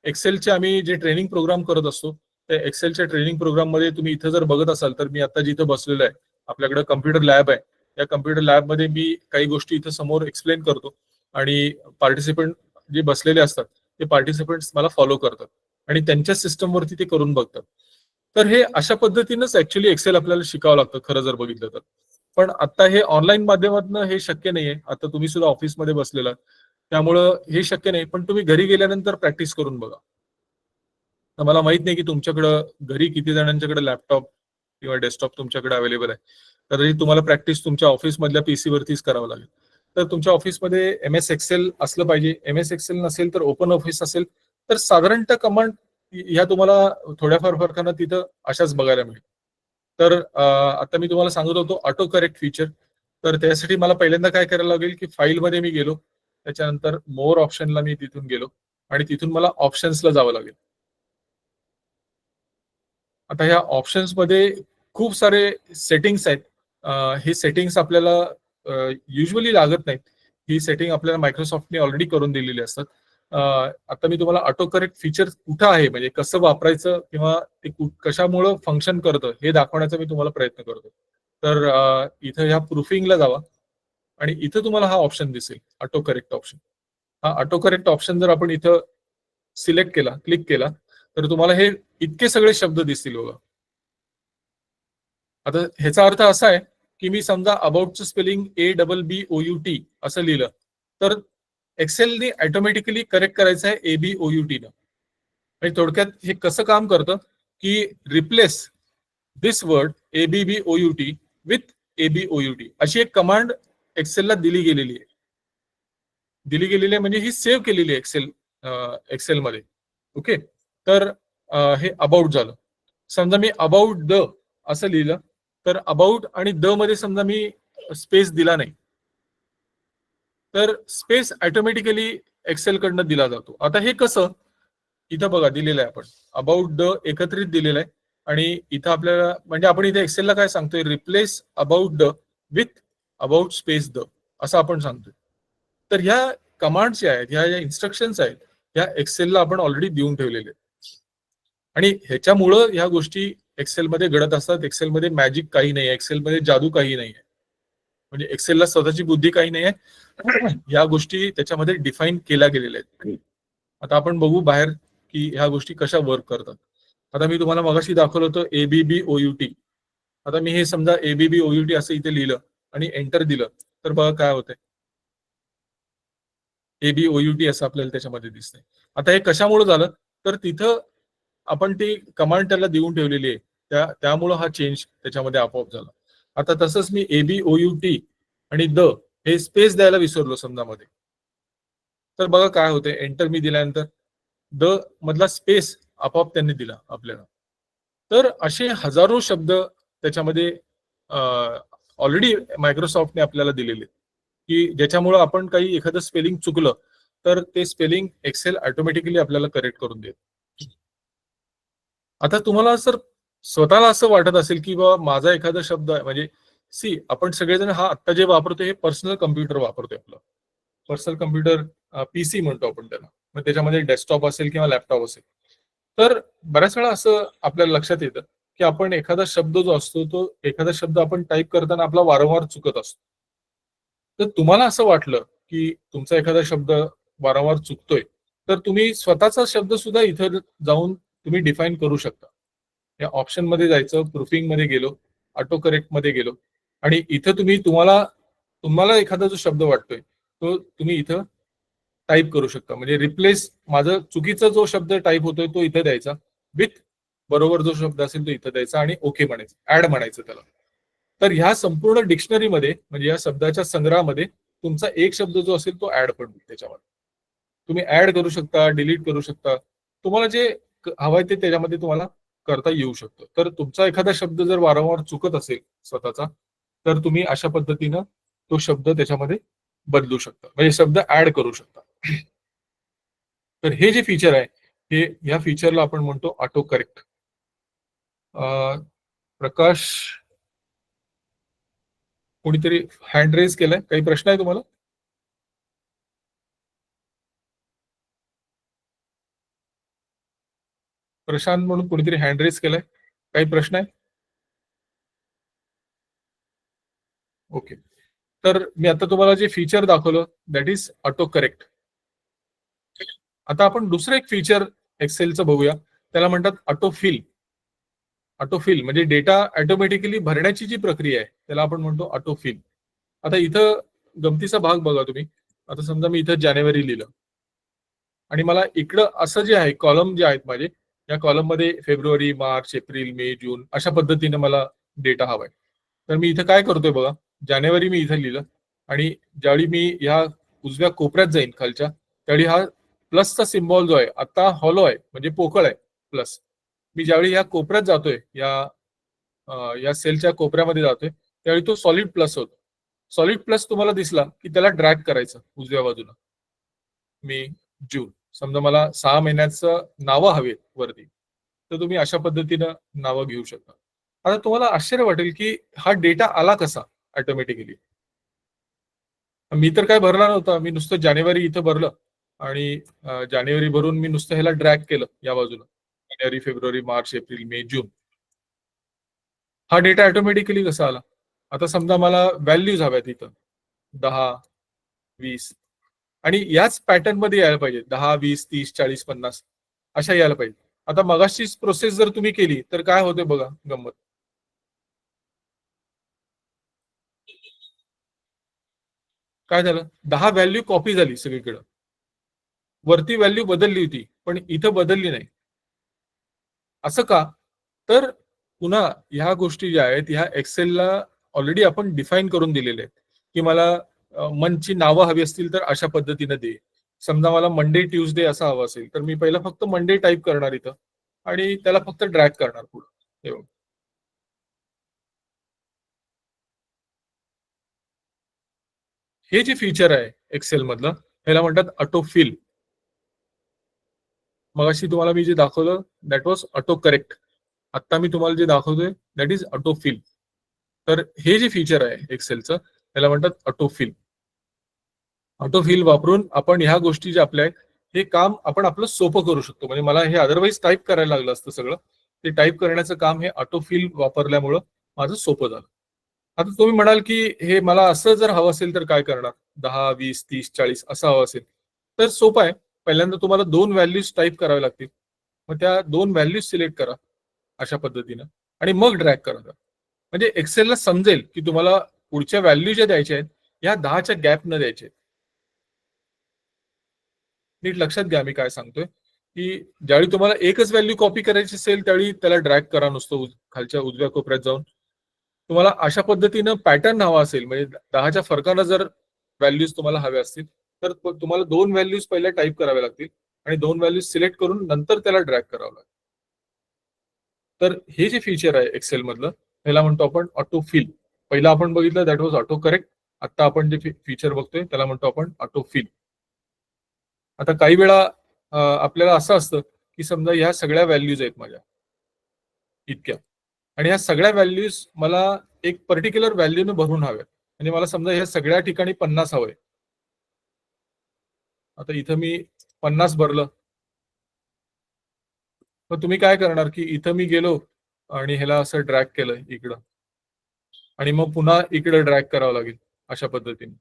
एक्सेलचे आम्ही जे ट्रेनिंग प्रोग्राम करत असतो, त्या एक्सेलच्या ट्रेनिंग प्रोग्राम मध्ये तुम्ही इथं जर बघत असाल तर मी आता जिथं बसलेलो आहे, आपल्याकडे कम्प्युटर लॅब आहे. या कम्प्युटर लॅब मध्ये मी काही गोष्टी इथं समोर एक्सप्लेन करतो आणि पार्टिसिपंट जे बसलेले असतात ते पार्टिसिपंट्स मला फॉलो करतात आणि त्यांच्या सिस्टमवरती ते करून बघतात. तर हे अशा पद्धतीनंच ऍक्च्युली एक्सेल आपल्याला शिकावं लागतं खरं जर बघितलं तर. पण आता हे ऑनलाईन माध्यमातून हे शक्य नाहीये. आता तुम्ही सुद्धा ऑफिसमध्ये बसलेला, त्यामुळं हे शक्य नाही. पण तुम्ही घरी गेल्यानंतर प्रॅक्टिस करून बघा. तर मला माहित नाही की तुमच्याकडं घरी किती जणांच्याकडे लॅपटॉप किंवा डेस्कटॉप तुमच्याकडे अवेलेबल आहे. तरी तुम्हाला प्रॅक्टिस तुमच्या ऑफिसमधल्या पीसी वरतीच करावं लागेल. तर तुमच्या ऑफिसमध्ये एमएस एक्सेल असलं पाहिजे. एमएस एक्सेल नसेल तर ओपन ऑफिस असेल तर साधारणतः कमांड ह्या तुम्हाला थोड्याफार फरकानं तिथं अशाच बघायला मिळेल. तर आता मी तुम्हाला सांगत होतो ऑटो करेक्ट फीचर. तर त्यासाठी मला पहिल्यांदा काय करायला लागेल की फाईलमध्ये मी गेलो, त्याच्यानंतर मोर ऑप्शनला मी तिथून गेलो आणि तिथून मला ऑप्शन्सला जावं लागेल. आता ह्या ऑप्शन्स मध्ये खूप सारे सेटिंग्स आहेत. हे सेटिंग्स आपल्याला युजली लागत नाहीत. ही सेटिंग आपल्याला मायक्रोसॉफ्टने ऑलरेडी करून दिलेली असतात. आता मी तुम्हाला ऑटो करेक्ट फीचर कुठं आहे, म्हणजे कसं वापरायचं किंवा ते कशामुळं फंक्शन करतं हे दाखवण्याचा मी तुम्हाला प्रयत्न करतो. तर इथं ह्या प्रूफिंगला जावा आणि इथं तुम्हाला हा ऑप्शन दिसेल, ऑटो करेक्ट ऑप्शन. हा ऑटो करेक्ट ऑप्शन जर आपण इथं सिलेक्ट केला, क्लिक केला, तर तुम्हाला हे इतके सगळे शब्द दिसतील बघा. आता ह्याचा अर्थ असा आहे की मी समजा अबाउटचं स्पेलिंग ABBOUT असं लिहिलं, तर एक्सेलने ऑटोमॅटिकली करेक्ट करायचं आहे ABOUT न. म्हणजे थोडक्यात हे कसं काम करतं की replace this word ABBOUT with ABOUT अशी एक कमांड एक्सेलला दिली गेलेली आहे म्हणजे ही सेव्ह केलेली आहे एक्सेल मध्ये. ओके, तर हे अबाउट झालं. समजा मी अबाउट द असं लिहिलं तर अबाउट आणि द मध्ये समजा मी स्पेस दिला नाही तर स्पेस ऑटोमॅटिकली एक्सेल कडनं दिला जातो. आता हे कसं, इथं बघा दिलेलं आहे, आपण अबाउट द एकत्रित दिलेलं आहे आणि इथं आपल्याला म्हणजे आपण इथे एक्सेलला काय सांगतोय, replace about the with about space the असं आपण सांगतोय. तर ह्या कमांड्स ज्या आहेत, ह्या ज्या इन्स्ट्रक्शन्स आहेत, ह्या एक्सेलला आपण ऑलरेडी देऊन ठेवलेले आहेत आणि ह्याच्यामुळं ह्या गोष्टी एक्सेलमध्ये घडत असतात. एक्सेलमध्ये मॅजिक काही नाही आहे, एक्सेलमध्ये जादू काही नाही आहे, म्हणजे एक्सेलला स्वतःची बुद्धी काही नाही आहे. या गोष्टी त्याच्यामध्ये डिफाईन केल्या गेलेल्या आहेत. आता आपण बघू बाहेर की ह्या गोष्टी कशा वर्क करतात. आता मी तुम्हाला मगाशी दाखवलं होतं ABBOUT. आता मी हे समजा ABBOUT असं इथे लिहिलं आणि एंटर दिलं तर बघा काय होतंय, ABOUT असं आपल्याला त्याच्यामध्ये दिसतंय. आता हे कशामुळे झालं, तर तिथं आपण ती कमांड त्याला देऊन ठेवलेली आहे, त्यामुळं हा चेंज त्याच्यामध्ये आपोआप झाला. आता तसंच मी ABOUT आणि द हे स्पेस द्यायला विसरलो समजा मध्ये, तर बघा काय होतंय, एंटर मी दिल्यानंतर द मधला स्पेस आपोआप त्यांनी दिला आपल्याला. तर असे हजारो शब्द त्याच्यामध्ये ऑलरेडी मायक्रोसॉफ्टने आपल्याला दिलेले, की ज्याच्यामुळं आपण काही एखादं स्पेलिंग चुकलं तर ते स्पेलिंग एक्सेल ऑटोमॅटिकली आपल्याला करेक्ट करून देत. आता तुम्हाला जर स्वतःला असं वाटत असेल की बाबा माझा एखादा शब्द आहे, म्हणजे सी आपण सगळेजण हा आत्ता जे वापरतोय हे पर्सनल कम्प्युटर वापरतोय, आपलं पर्सनल कम्प्युटर PC म्हणतो आपण त्याला. मग त्याच्यामध्ये डेस्कटॉप असेल किंवा लॅपटॉप असेल, तर बऱ्याच वेळा असं आपल्याला लक्षात येतं की आपण एखादा शब्द जो असतो तो एखादा शब्द आपण टाईप करताना आपला वारंवार चुकत असतो. तर तुम्हाला असं वाटलं की तुमचा एखादा शब्द वारंवार चुकतोय, तर तुम्ही स्वतःचा शब्द सुद्धा इथं जाऊन तुम्ही डिफाईन करू शकता. या ऑप्शन मध्ये जायचं, प्रूफिंग मध्ये गेलो, ऑटो करेक्ट मध्ये गेलो आणि इथं तुम्हाला तुम्हाला एखादा जो शब्द वाटतोय तो तुम्ही इथं टाईप करू शकता. म्हणजे रिप्लेस माझं चुकीचा जो शब्द टाईप होतोय तो इथं द्यायचा, विथ बरोबर जो शब्द असेल तो इथं द्यायचा आणि ओके म्हणायचं, ऍड म्हणायचं त्याला. तर ह्या संपूर्ण डिक्शनरीमध्ये म्हणजे या शब्दाच्या संग्रहामध्ये तुमचा एक शब्द जो असेल तो ऍड पण होईल त्याच्यामध्ये. तुम्ही ऍड करू शकता, डिलीट करू शकता, तुम्हाला जे हवंय ते त्याच्यामध्ये तुम्हाला करता येऊ शकतं. तर तुमचा एखादा शब्द जर वारंवार चुकत असेल स्वतःचा, तर तुम्ही अशा पद्धतीनं तो शब्द त्याच्यामध्ये बदलू शकता, म्हणजे शब्द ऍड करू शकता. तर हे जे फीचर आहे, हे या फीचरला आपण म्हणतो ऑटो करेक्ट. प्रकाश कोणीतरी हँड रेज केलाय, काही प्रश्न आहे तुम्हाला? प्रशांत म्हणून कोणीतरी हँड रेज केलाय, काही प्रश्न आहे? ओके, तर मी आता तुम्हाला जे फीचर दाखवलं दॅट इज ऑटो करेक्ट. आता आपण दुसरं एक फीचर एक्सेलचं बघूया, त्याला म्हणतात ऑटो फिल. ऑटो फिल म्हणजे डेटा ऑटोमॅटिकली भरण्याची जी प्रक्रिया आहे त्याला आपण म्हणतो ऑटो फिल. आता इथं गमतीचा भाग बघा तुम्ही. आता समजा मी इथं जानेवारी लिहिलं आणि मला इकडं असं जे आहे कॉलम जे आहेत माझे, या कॉलम मध्ये फेब्रुवारी, मार्च, एप्रिल, मे, जून अशा पद्धतीने मला डेटा हवाय. तर मी इथं काय करतोय बघा, जानेवारी मी इथं लिहिलं आणि ज्यावेळी मी ह्या उजव्या कोपऱ्यात जाईन खालच्या, त्यावेळी हा प्लसचा सिम्बॉल जो आहे आता हॉलो आहे म्हणजे पोकळ आहे प्लस. मी ज्यावेळी या कोपऱ्यात जातोय, या सेलच्या कोपऱ्यामध्ये जातोय, त्यावेळी तो सॉलिड प्लस होतो. सॉलिड प्लस तुम्हाला दिसला की त्याला ड्रॅग करायचं उजव्या बाजूला. मे, जून, समजा मला 6 महिन्याचं नावं हवेत वरती, तर तुम्ही अशा पद्धतीनं नावं घेऊ शकता. आता तुम्हाला आश्चर्य वाटेल की हा डेटा आला कसा ऑटोमॅटिकली. मी तर काय भरला नव्हता, मी नुसतं जानेवारी इथं भरलं आणि जानेवारी भरून मी नुसतं ह्याला ड्रॅग केलं या बाजूला. जानेवारी, फेब्रुवारी, मार्च, एप्रिल, मे, जून. हा डेटा ऑटोमॅटिकली कसा आला? आता समजा मला व्हॅल्यूज हव्यात इथं 10, 20 आणि याच पॅटर्न मध्ये यायला पाहिजे, 10, 20, 30, 40, 50 अशा यायला पाहिजे. आता मगाशीच प्रोसेस जर तुम्ही केली तर काय होते बघा गंमत. काय झालं, 10 व्हॅल्यू कॉपी झाली सगळीकडे, वरती व्हॅल्यू बदलली होती पण इथं बदलली नाही. असं का? तर पुन्हा ह्या गोष्टी ज्या आहेत ह्या एक्सेलला ऑलरेडी आपण डिफाईन करून दिलेले आहेत की मला मंथची नावं हवी असतील तर अशा पद्धतीने दे. समजा मला मंडे ट्यूजडे असं हवं असेल तर मी पहिला फक्त मंडे टाईप करणार इथं आणि त्याला फक्त ड्रॅग करणार पुढे. एवढं. हे जे फीचर आहे एक्सेल मधलं ह्याला म्हणतात ऑटो फिल. मगाशी तुम्हाला मी जे दाखवलं दॅट वॉज ऑटो करेक्ट. आता मी तुम्हाला जे दाखवतोय दॅट इज ऑटो फिल. तर हे जे फीचर आहे एक्सेलचं त्याला म्हणतात ऑटो फिल. ऑटो फिल वापरून आपण ह्या गोष्टी ज्या आपल्या आहेत हे काम आपण आपलं सोपं करू शकतो. म्हणजे मला हे अदरवाईज टाईप करायला लागलं असतं सगळं, ते टाईप करण्याचं काम हे ऑटो फिल वापरल्यामुळं माझं सोपं झालं. आता तुम्ही म्हणाल की हे मला असं जर हवं असेल तर काय करणार, 10, 20, 30, 40 असं हवं असेल तर सोपं आहे. पहिल्यांदा तुम्हाला 2 व्हॅल्यूज टाईप करावे लागतील. मग त्या 2 व्हॅल्यूज सिलेक्ट करा अशा पद्धतीनं आणि मग ड्रॅग करा. म्हणजे एक्सेलला समजेल की तुम्हाला पुढच्या व्हॅल्यू ज्या द्यायच्या आहेत या 10च्या गॅप न द्यायचे. नीट लक्षात घ्या मी काय सांगतोय की ज्यावेळी तुम्हाला एकच व्हॅल्यू कॉपी करायची असेल त्यावेळी त्याला ड्रॅग करा नुसतं खालच्या उजव्या कोपऱ्यात जाऊन. तुम्हाला अशा पद्धतीनं पॅटर्न हवा असेल म्हणजे 10च्या फरकानं जर व्हॅल्यूज तुम्हाला हव्या असतील तर तुम्हाला 2 व्हॅल्यूज पहिल्या टाईप कराव्या लागतील आणि 2 व्हॅल्यूज सिलेक्ट करून नंतर त्याला ड्रॅग करावं लागेल. तर हे जे फीचर आहे एक्सेल मधलं ह्याला म्हणतो आपण ऑटो फिल. पहिला आपण बघितलं दॅट वॉज ऑटो करेक्ट. आता आपण जे फीचर बघतोय त्याला म्हणतो आपण ऑटो फिल. आता काही वेळा आपल्याला असं असतं की समजा ह्या सगळ्या व्हॅल्यूज आहेत माझ्या इतक्या आणि ह्या सगळ्या व्हॅल्यूज मला एक पर्टिक्युलर व्हॅल्यूने भरून हव्या. म्हणजे मला समजा ह्या सगळ्या ठिकाणी 50 हवंय. आता इथं मी 50 भरलं. मग तुम्ही काय करणार की इथं मी गेलो आणि ह्याला असं ड्रॅग केलं इकडं आणि मग पुन्हा इकडे ड्रॅग करावं लागेल अशा पद्धतीने.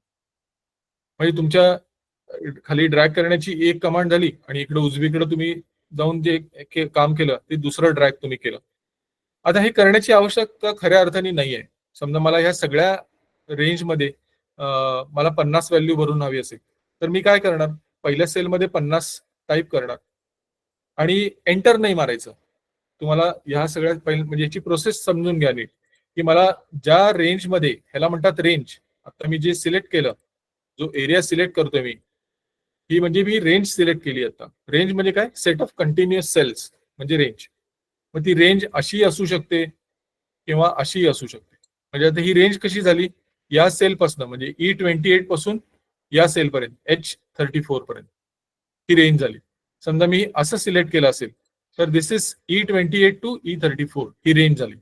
म्हणजे तुमच्या खाली ड्रॅग करण्याची एक कमांड झाली आणि इकडे उजवीकडे तुम्ही जाऊन जे काम केलं ते दुसरं ड्रॅग तुम्ही केलं. आता हे करण्याची आवश्यकता खऱ्या अर्थाने नाहीये. समजा मला ह्या सगळ्या रेंजमध्ये मला 50 व्हॅल्यू भरून हवी असेल तर मी काय करणार, पहिल्या सेलमध्ये 50 टाईप करणार आणि एंटर नाही मारायचं. तुम्हाला ह्या सगळ्यात पहिले म्हणजे याची प्रोसेस समजून घ्या नीट की मला ज्या रेंजमध्ये ह्याला म्हणतात रेंज. आता मी जे सिलेक्ट केलं, जो एरिया सिलेक्ट करतोय मी, ही म्हणजे मी रेंज सिलेक्ट केली. आता रेंज म्हणजे काय, सेट ऑफ कंटिन्युअस सेल्स म्हणजे रेंज. मग ती रेंज अशी असू शकते किंवा अशी असू शकते. म्हणजे आता ही रेंज कशी झाली, या सेलपासून म्हणजे E28 पासून या सेलपर्यंत H34 पर्यंत ही रेंज झाली. समजा मी असं सिलेक्ट केलं असेल तर this is E28 to E34 ही रेंज झाली.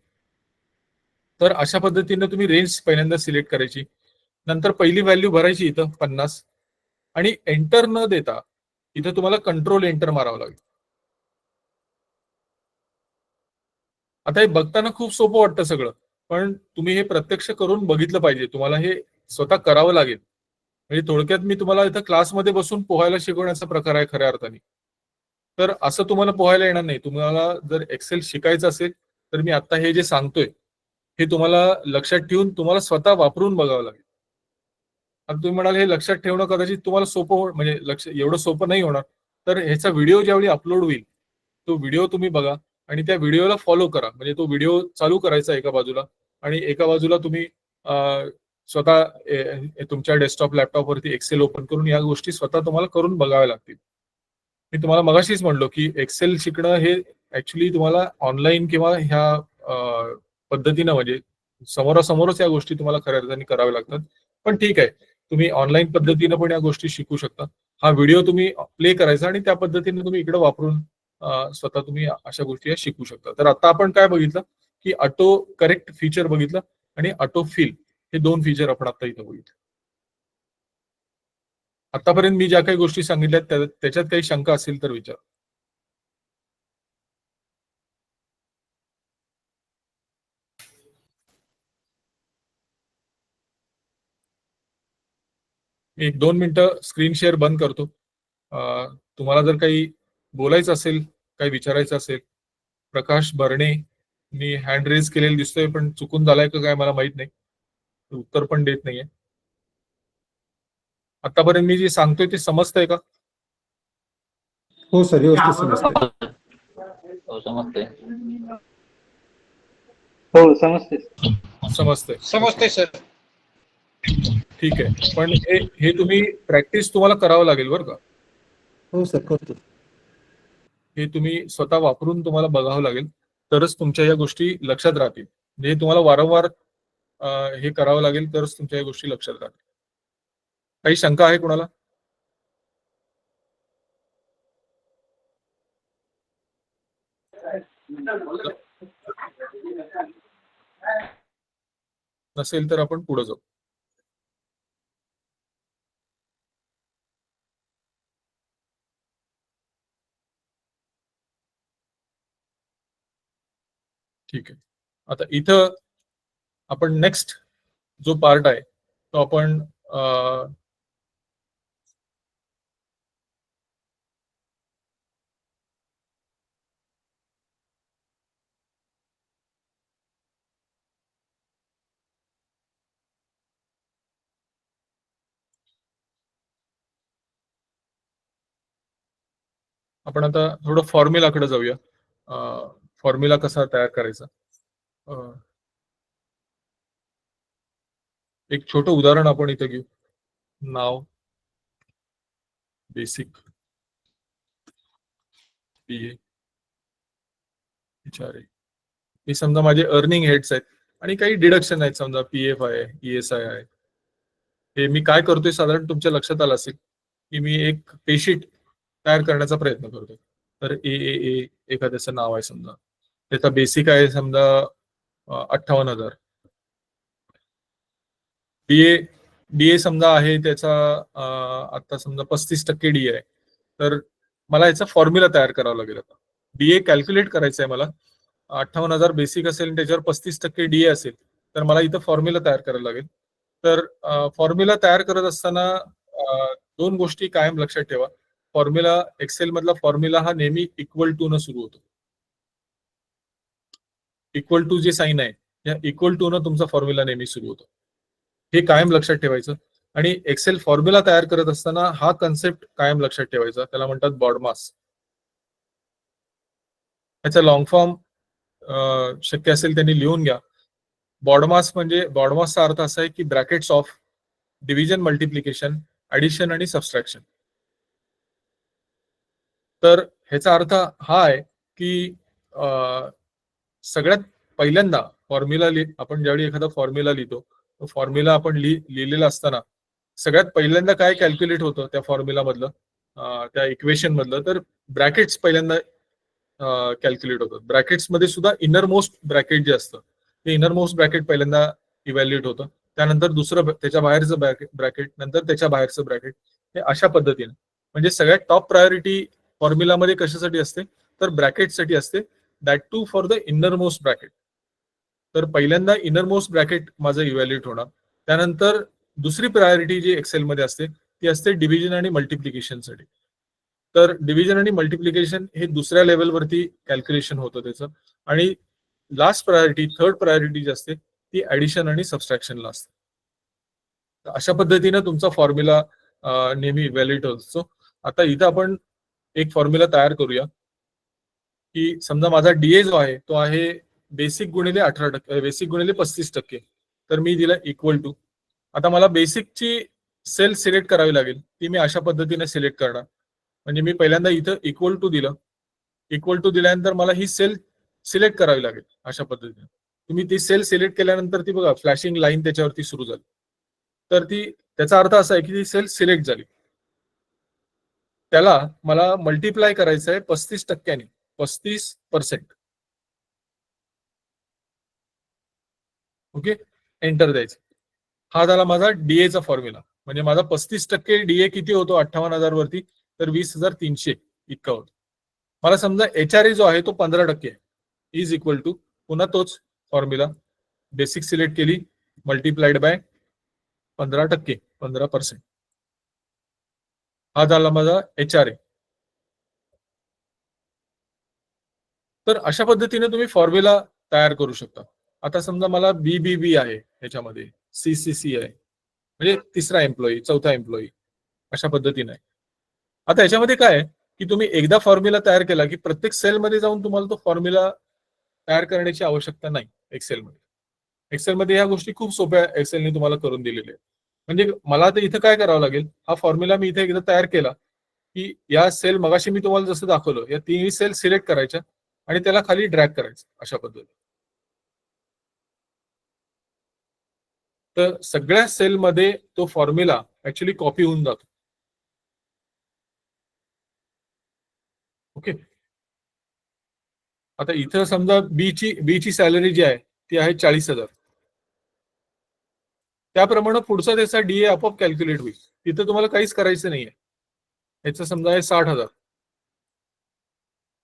तर अशा पद्धतीने तुम्ही रेंज पहिल्यांदा सिलेक्ट करायची. नंतर पहिली व्हॅल्यू भरायची इथं 50 आणि एंटर न देता इथं तुम्हाला कंट्रोल एंटर मारावं लागेल. आता हे बघताना खूप सोपं वाटतं सगळं, पण तुम्ही हे प्रत्यक्ष करून बघितलं पाहिजे. तुम्हाला हे स्वतः करावं लागेल. म्हणजे थोडक्यात मी तुम्हाला इथं क्लासमध्ये बसून पोहायला शिकवण्याचा प्रकार आहे खऱ्या अर्थाने. तर असं तुम्हाला पोहायला येणार नाही. तुम्हाला जर एक्सेल शिकायचं असेल तर मी आता हे जे सांगतोय हे तुम्हाला लक्षात ठेवून तुम्हाला स्वतः वापरून बघावं लागेल. आता तुम्ही म्हणाल हे लक्षात ठेवणं कदाचित तुम्हाला सोपं म्हणजे एवढं सोपं नाही होणार. तर ह्याचा व्हिडिओ ज्यावेळी अपलोड होईल तो व्हिडिओ तुम्ही बघा आणि त्या व्हिडिओला फॉलो करा. म्हणजे तो व्हिडिओ चालू करायचा एका बाजूला आणि एका बाजूला तुम्ही स्वतः तुमच्या डेस्कटॉप लॅपटॉपवरती एक्सेल ओपन करून या गोष्टी स्वतः तुम्हाला करून बघाव्या लागतील. मी तुम्हाला मगाशीच म्हणलो की एक्सेल शिकणं हे ऍक्च्युली तुम्हाला ऑनलाईन किंवा ह्या पद्धतीनं म्हणजे समोरासमोरच या गोष्टी तुम्हाला खऱ्या अर्थाने कराव्या लागतात. पण ठीक आहे, तुम्ही ऑनलाईन पद्धतीनं पण या गोष्टी शिकू शकता. हा व्हिडिओ तुम्ही प्ले करायचा आणि त्या पद्धतीने तुम्ही इकडे वापरून स्वतः तुम्ही अशा गोष्टी या शिकू शकता. तर आता आपण काय बघितलं की ऑटो करेक्ट फीचर बघितलं आणि ऑटो फिल हे 2 फीचर आपण आता इथं बघितलं. आतापर्यंत मी ज्या काही गोष्टी सांगितल्या त्याच्यात काही शंका असेल तर विचार. मी 1-2 मिनिटं स्क्रीन शेअर बंद करतो. तुम्हाला जर काही बोलायचं असेल, काही विचारायचं असेल. प्रकाश भरणे मी हँड रेज केलेलं दिसतोय पण चुकून झालाय का काय मला माहित नाही. उत्तर पण देत नाहीये. आतापर्यंत मी जे सांगतोय ते समजतंय का? हो सर, व्यवस्थित समजते. हो समजते. हो समजते. समजतंय? समजते सर. ठीक आहे, पण हे तुम्ही प्रॅक्टिस तुम्हाला करावं लागेल बरं का. हो सर, करतो. हे तुम्ही स्वतः वापरून तुम्हाला बघावं लागेल, तरच तुमच्या या गोष्टी लक्षात राहतील. म्हणजे तुम्हाला वारंवार हे करावं लागेल, तरच तुमच्या या गोष्टी लक्षात राहतील. काही शंका आहे कोणाला? नसेल तर आपण पुढे जाऊ. ठीक आहे, आता इथं आपण नेक्स्ट जो पार्ट आहे तो आपण आपण आता थोडं फॉर्म्युलाकडे जाऊया. फॉर्म्युला कसा तयार करायचा. एक छोटं उदाहरण आपण इथे घेऊ. नाव, बेसिक, पीए, HRA, हे समजा माझे अर्निंग हेड्स आहेत आणि काही डिडक्शन आहेत, समजा PF आहे, ESI आहे. हे मी काय करतोय साधारण तुमच्या लक्षात आलं असेल की मी एक पेशीट तयार करण्याचा प्रयत्न करतोय. तर ए एखाद्याचं नाव आहे, समजा त्याचा बेसिक आहे समजा 58,000. डीए समजा आहे त्याचा आता समजा 35% डीए आहे. तर मला याचा फॉर्म्युला तयार करावा लागेल. आता डीए कॅल्क्युलेट करायचं आहे मला. 58,000 बेसिक असेल आणि त्याच्यावर 35% डीए असेल तर मला इथं फॉर्म्युला तयार करायला लागेल. तर फॉर्म्युला तयार करत असताना दोन गोष्टी कायम लक्षात ठेवा. फॉर्म्युला, एक्सेल मधला फॉर्म्युला हा नेहमी इक्वल टू न सुरू होतो. इक्वल टू जे साईन आहे या इक्वल टू न तुमचा फॉर्म्युला नेहमी सुरू होतो. हे कायम लक्षात ठेवायचं. आणि एक्सेल फॉर्म्युला तयार करत असताना हा कन्सेप्ट कायम लक्षात ठेवायचा. त्याला म्हणतात बॉडमास. याचा लॉंग फॉर्म शक्य असेल त्यांनी लिहून घ्या. बॉडमास म्हणजे, बॉडमासचा अर्थ असा आहे की brackets of division, multiplication, addition आणि सबस्ट्रॅक्शन. तर ह्याचा अर्थ हा आहे की सगळ्यात पहिल्यांदा फॉर्म्युला आपण ज्यावेळी एखादा फॉर्म्युला लिहितो, तो फॉर्म्युला आपण लिहिलेला असताना सगळ्यात पहिल्यांदा काय कॅल्क्युलेट होतं त्या फॉर्म्युला मधलं, त्या इक्वेशन मधलं, तर ब्रॅकेट्स पहिल्यांदा कॅल्क्युलेट होतं. ब्रॅकेट्स मध्ये सुद्धा इनर मोस्ट ब्रॅकेट जे असतं ते इनर मोस्ट ब्रॅकेट पहिल्यांदा इव्हॅल्युएट होतं. त्यानंतर दुसरं त्याच्या बाहेरचं ब्रॅकेट, नंतर त्याच्या बाहेरचं ब्रॅकेट. हे अशा पद्धतीने म्हणजे सगळ्यात टॉप प्रायोरिटी फॉर्म्युलामध्ये कशासाठी असते, तर ब्रॅकेटसाठी असते. That too for the inner most bracket. तर पहिल्यांदा इनर मोस्ट ब्रॅकेट माझं इव्हॅल्युएट होणार. त्यानंतर दुसरी प्रायोरिटी जी एक्सेल मध्ये असते ती असते डिव्हिजन आणि मल्टिप्लिकेशनसाठी. तर डिव्हिजन आणि मल्टिप्लिकेशन हे दुसऱ्या लेवलवरती कॅल्क्युलेशन होतं त्याचं. आणि लास्ट प्रायोरिटी, थर्ड प्रायोरिटी जी असते ती ऍडिशन आणि सबस्ट्रॅक्शनला असते. अशा पद्धतीने तुमचा फॉर्म्युला नेहमी इव्हॅल्युएट असतो. आता इथं आपण एक फॉर्म्युला तयार करूया की समजा माझा डीए जो आहे तो आहे बेसिक गुणिले 18%, बेसिक गुणिले 35%. तर मी दिला इक्वल टू. आता मला बेसिकची सेल सिलेक्ट करावी लागेल. ती मी अशा पद्धतीने सिलेक्ट करणार. म्हणजे मी पहिल्यांदा इथं इक्वल टू दिलं. इक्वल टू दिल्यानंतर मला ही सेल सिलेक्ट करावी लागेल अशा पद्धतीने. तुम्ही ती सेल सिलेक्ट केल्यानंतर ती बघा फ्लॅशिंग लाईन त्याच्यावरती सुरू झाली. तर ती, त्याचा अर्थ असा आहे की ती सेल सिलेक्ट झाली. त्याला मला मल्टिप्लाय करायचं आहे 35%. 35%. ओके, एंटर द्यायचं. हा झाला माझा डीएचा फॉर्म्युला. म्हणजे माझा 35% डीए किती होतो 58,000 वरती, तर 20,300 इतका होतो. मला समजा HRA जो आहे तो 15% आहे. इज इक्वल टू, पुन्हा तोच फॉर्म्युला, बेसिक सिलेक्ट केली, मल्टिप्लाइड बाय 15%, 15%. हा झाला माझा HRA. तर अशा पद्धतीने तुम्ही फॉर्म्युला तयार करू शकता. आता समजा मला BBB आहे, याच्यामध्ये CCC आहे, म्हणजे तिसरा एम्प्लॉई, चौथा एम्प्लॉई, अशा पद्धतीने आहे. आता याच्यामध्ये काय आहे की तुम्ही एकदा फॉर्म्युला तयार केला की प्रत्येक सेलमध्ये जाऊन तुम्हाला तो फॉर्म्युला तयार करण्याची आवश्यकता नाही एक्सेलमध्ये. एक्सेल मध्ये ह्या गोष्टी खूप सोप्या एक्सेलने तुम्हाला करून दिलेल्या आहेत. म्हणजे मला आता इथं काय करावं लागेल, हा फॉर्म्युला मी इथे एकदा तयार केला की या सेल मगाशी मी तुम्हाला जसं दाखवलं, या तिन्ही सेल सिलेक्ट करायच्या आणि त्याला खाली ड्रॅग करायचं अशा पद्धतीने. तर सगळ्या सेलमध्ये तो फॉर्म्युला ऍक्च्युली कॉपी होऊन जातो. ओके. आता इथं समजा बी ची सॅलरी जी आहे ती आहे 40,000. त्याप्रमाणे पुढचा त्याचा डीए आपोआप कॅल्क्युलेट होईल. तिथं तुम्हाला काहीच करायचं नाहीये. याचं समजा आहे 60,000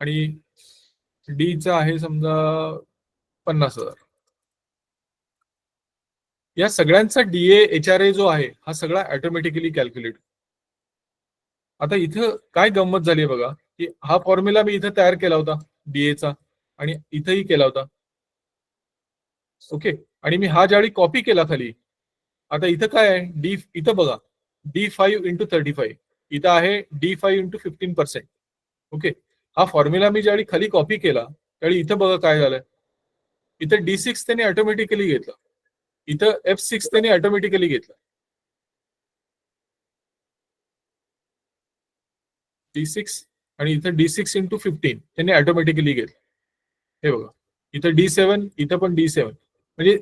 आणि डीचा आहे समजा 50,000. या सगळ्यांचा डीए HRA जो आहे हा सगळा ऑटोमॅटिकली कॅल्क्युलेट. आता इथं काय गंमत झाली आहे बघा, की हा फॉर्म्युला मी इथं तयार केला होता डीएचा आणि इथंही केला होता. ओके. आणि मी हा ज्यावेळी कॉपी केला खाली, आता इथं काय आहे डी, इथं बघा D5 इंटू 35, इथं आहे D5 इंटू 15%. ओके. हा फॉर्म्युला मी ज्यावेळी खाली कॉपी केला त्यावेळी इथं बघा काय झालं, इथं D6 त्यांनी ऑटोमॅटिकली घेतलं, इथं F6 त्यांनी ऑटोमॅटिकली घेतलं. D6 आणि इथं D6 इंटू 15 त्यांनी ऑटोमॅटिकली घेतलं. हे बघा इथं D7, इथं पण D7. म्हणजे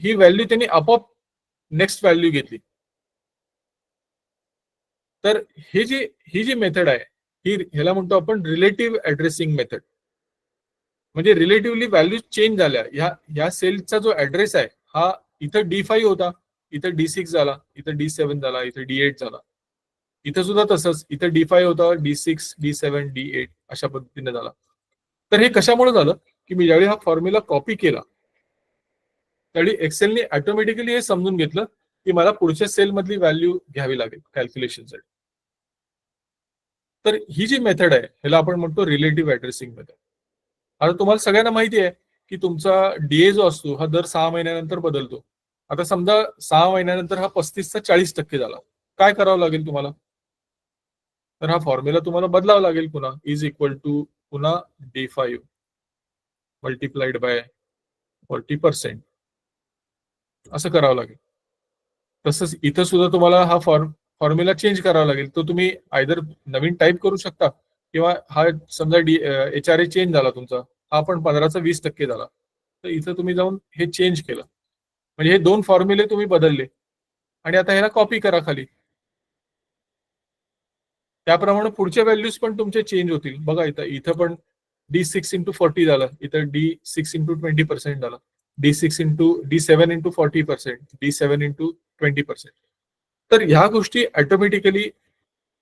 ही व्हॅल्यू त्यांनी आपोआप नेक्स्ट व्हॅल्यू घेतली. तर ही जी मेथड आहे ह्याला म्हणतो आपण रिलेटिव्ह ऍड्रेसिंग मेथड. म्हणजे रिलेटिव्हली व्हॅल्यू चेंज झाल्या. ह्या सेलचा जो ऍड्रेस आहे हा इथं D5 होता, इथं D6 झाला, इथं D7 झाला, इथं D8 झाला. इथं सुद्धा तसंच, इथं D5 होता, D6, D7, D8 अशा पद्धतीने झाला. तर हे कशामुळे झालं की मी ज्यावेळी हा फॉर्म्युला कॉपी केला त्यावेळी एक्सेलने ऑटोमॅटिकली हे समजून घेतलं की मला पुढच्या सेल मधली व्हॅल्यू घ्यावी लागेल कॅल्क्युलेशनसाठी. तर ही जी मेथड आहे ह्याला आपण म्हणतो रिलेटिव्ह ऍड्रेसिंग मेथड. आता तुम्हाला सगळ्यांना माहिती आहे की तुमचा डीए जो असतो हा दर 6 महिन्यानंतर बदलतो. आता समजा 6 महिन्यानंतर हा 35चा 40% झाला, काय करावं लागेल तुम्हाला? तर हा फॉर्म्युला तुम्हाला बदलावा लागेल पुन्हा, इज इक्वल टू पुन्हा D5 मल्टिप्लाइड बाय 40% असं करावं लागेल. तसंच इथं सुद्धा तुम्हाला हा फॉर्म्युला चेंज करावा लागेल. तो तुम्ही आयदर नवीन टाईप करू शकता किंवा हा समजा HRA चेंज झाला तुमचा, हा पण 15चा 20% झाला, तर इथं तुम्ही जाऊन हे चेंज केलं. म्हणजे हे 2 फॉर्म्युले तुम्ही बदलले आणि आता ह्याला कॉपी करा खाली. त्याप्रमाणे पुढच्या व्हॅल्यूज पण तुमचे चेंज होतील. बघा इथं पण D6 इंटू 40 झालं, इथं D6 इंटू 20% झालं, D7 इंटू 40%, D7 इंटू 20%. तर ह्या गोष्टी ऑटोमॅटिकली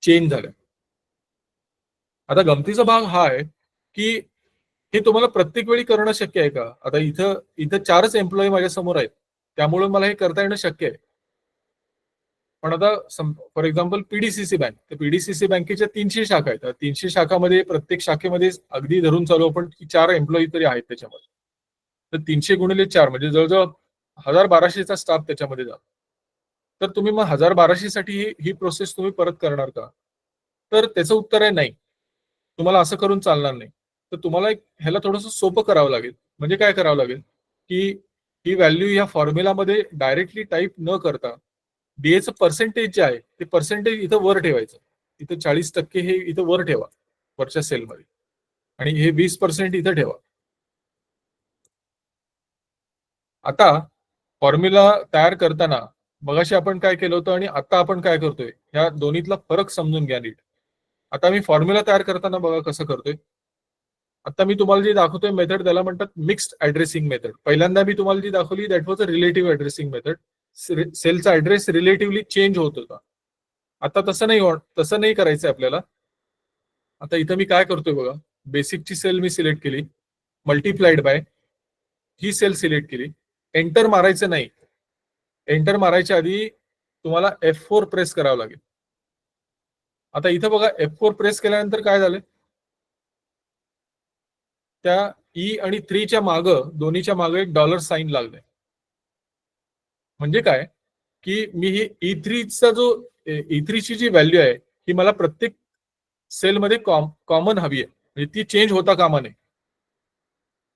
चेंज झाल्या. आता गमतीचा भाग हा आहे की हे तुम्हाला प्रत्येक वेळी करणं शक्य आहे का? आता इथं 4च एम्प्लॉई माझ्या समोर आहेत, त्यामुळे मला हे करता येणं शक्य आहे. पण आता फॉर एक्झाम्पल पीडीसीसी बँक, तर पीडीसीसी बँकेच्या 300 शाखा आहेत. 300 शाखामध्ये प्रत्येक शाखेमध्ये अगदी धरून चालू आपण 4 एम्प्लॉई तरी आहेत त्याच्यामध्ये. तर 300 गुणिले 4 म्हणजे जवळजवळ 1200चा स्टाफ त्याच्यामध्ये जातो. तर तुम्ही मग 1200 साठी ही प्रोसेस तुम्ही परत करणार का? तर त्याचं उत्तर आहे नाही. तुम्हाला असं करून चालणार नाही. तर तुम्हाला ह्याला थोडंसं सोपं करावं लागेल. म्हणजे काय करावं लागेल की ही व्हॅल्यू या फॉर्म्युलामध्ये डायरेक्टली टाईप न करता डीएचं पर्सेंटेज जे आहे ते पर्सेंटेज इथं वर ठेवायचं. इथं 40% हे इथं वर ठेवा वरच्या सेलमध्ये आणि हे 20% इथं ठेवा. आता फॉर्म्युला तयार करताना मगाशी आपण काय केलं होतं आणि आता आपण काय करतोय ह्या दोन्हीतला फरक समजून घ्या नीट. आता मी फॉर्म्युला तयार करताना बघा कसं करतोय. आता मी तुम्हाला जी दाखवतोय मेथड त्याला म्हणतात मिक्स्ड ऍड्रेसिंग मेथड. पहिल्यांदा मी तुम्हाला जी दाखवली that was a relative addressing method. सेलचा ऍड्रेस रिलेटिव्हली चेंज होत होता. आता तसं नाही करायचंय आपल्याला. आता इथं मी काय करतोय बघा, बेसिकची सेल मी सिलेक्ट केली, मल्टिप्लाइड बाय ही सेल सिलेक्ट केली. एंटर मारायचं नाही. एंटर मारायच्या आधी तुम्हाला F4 प्रेस करावं लागेल. आता इथं बघा F4 प्रेस केल्यानंतर काय झालं, त्या E आणि 3च्या मागं दोन्हीच्या मागं एक डॉलर साईन लागलंय. म्हणजे काय की मी ही E3चा जो E3ची जी व्हॅल्यू आहे ही मला प्रत्येक सेलमध्ये कॉमन हवी आहे, म्हणजे ती चेंज होता कामा नये.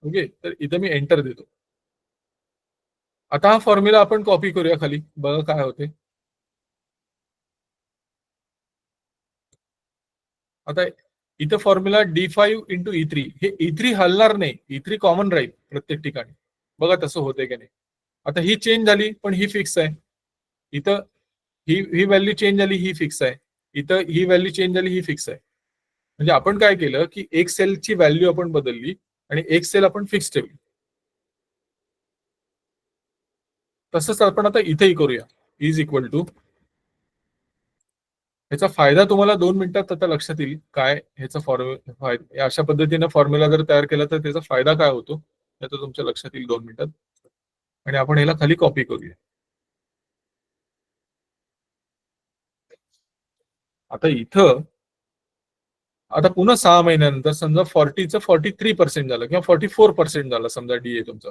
ओके. तर इथं मी एंटर देतो. आता हा फॉर्म्युला आपण कॉपी करूया खाली, बघा काय होते. आता इथं फॉर्म्युला D5 इंटू E3, हे E3 हलणार नाही, E3 कॉमन राहील प्रत्येक ठिकाणी. बघा तसं होतंय की नाही. आता ही चेंज झाली पण ही फिक्स आहे. इथं ही व्हॅल्यू चेंज झाली, ही फिक्स आहे. इथं ही व्हॅल्यू चेंज झाली, ही फिक्स आहे. म्हणजे आपण काय केलं की एक सेलची व्हॅल्यू आपण बदलली आणि एक सेल आपण फिक्स ठेवली. तसंच आपण आता इथेही करूया. इज इक्वल टू, ह्याचा फायदा तुम्हाला 2 मिनिटात आता लक्षात येईल काय ह्याचा फॉर्म्युला. अशा पद्धतीने फॉर्म्युला जर तयार केला तर त्याचा फायदा काय होतो त्याचा तुमच्या लक्षात येईल 2 मिनिटात. आणि आपण ह्याला खाली कॉपी करूया. आता इथं आता पुन्हा 6 महिन्यानंतर समजा 40चं 43% झालं किंवा 44% झालं समजा डीए तुमचं.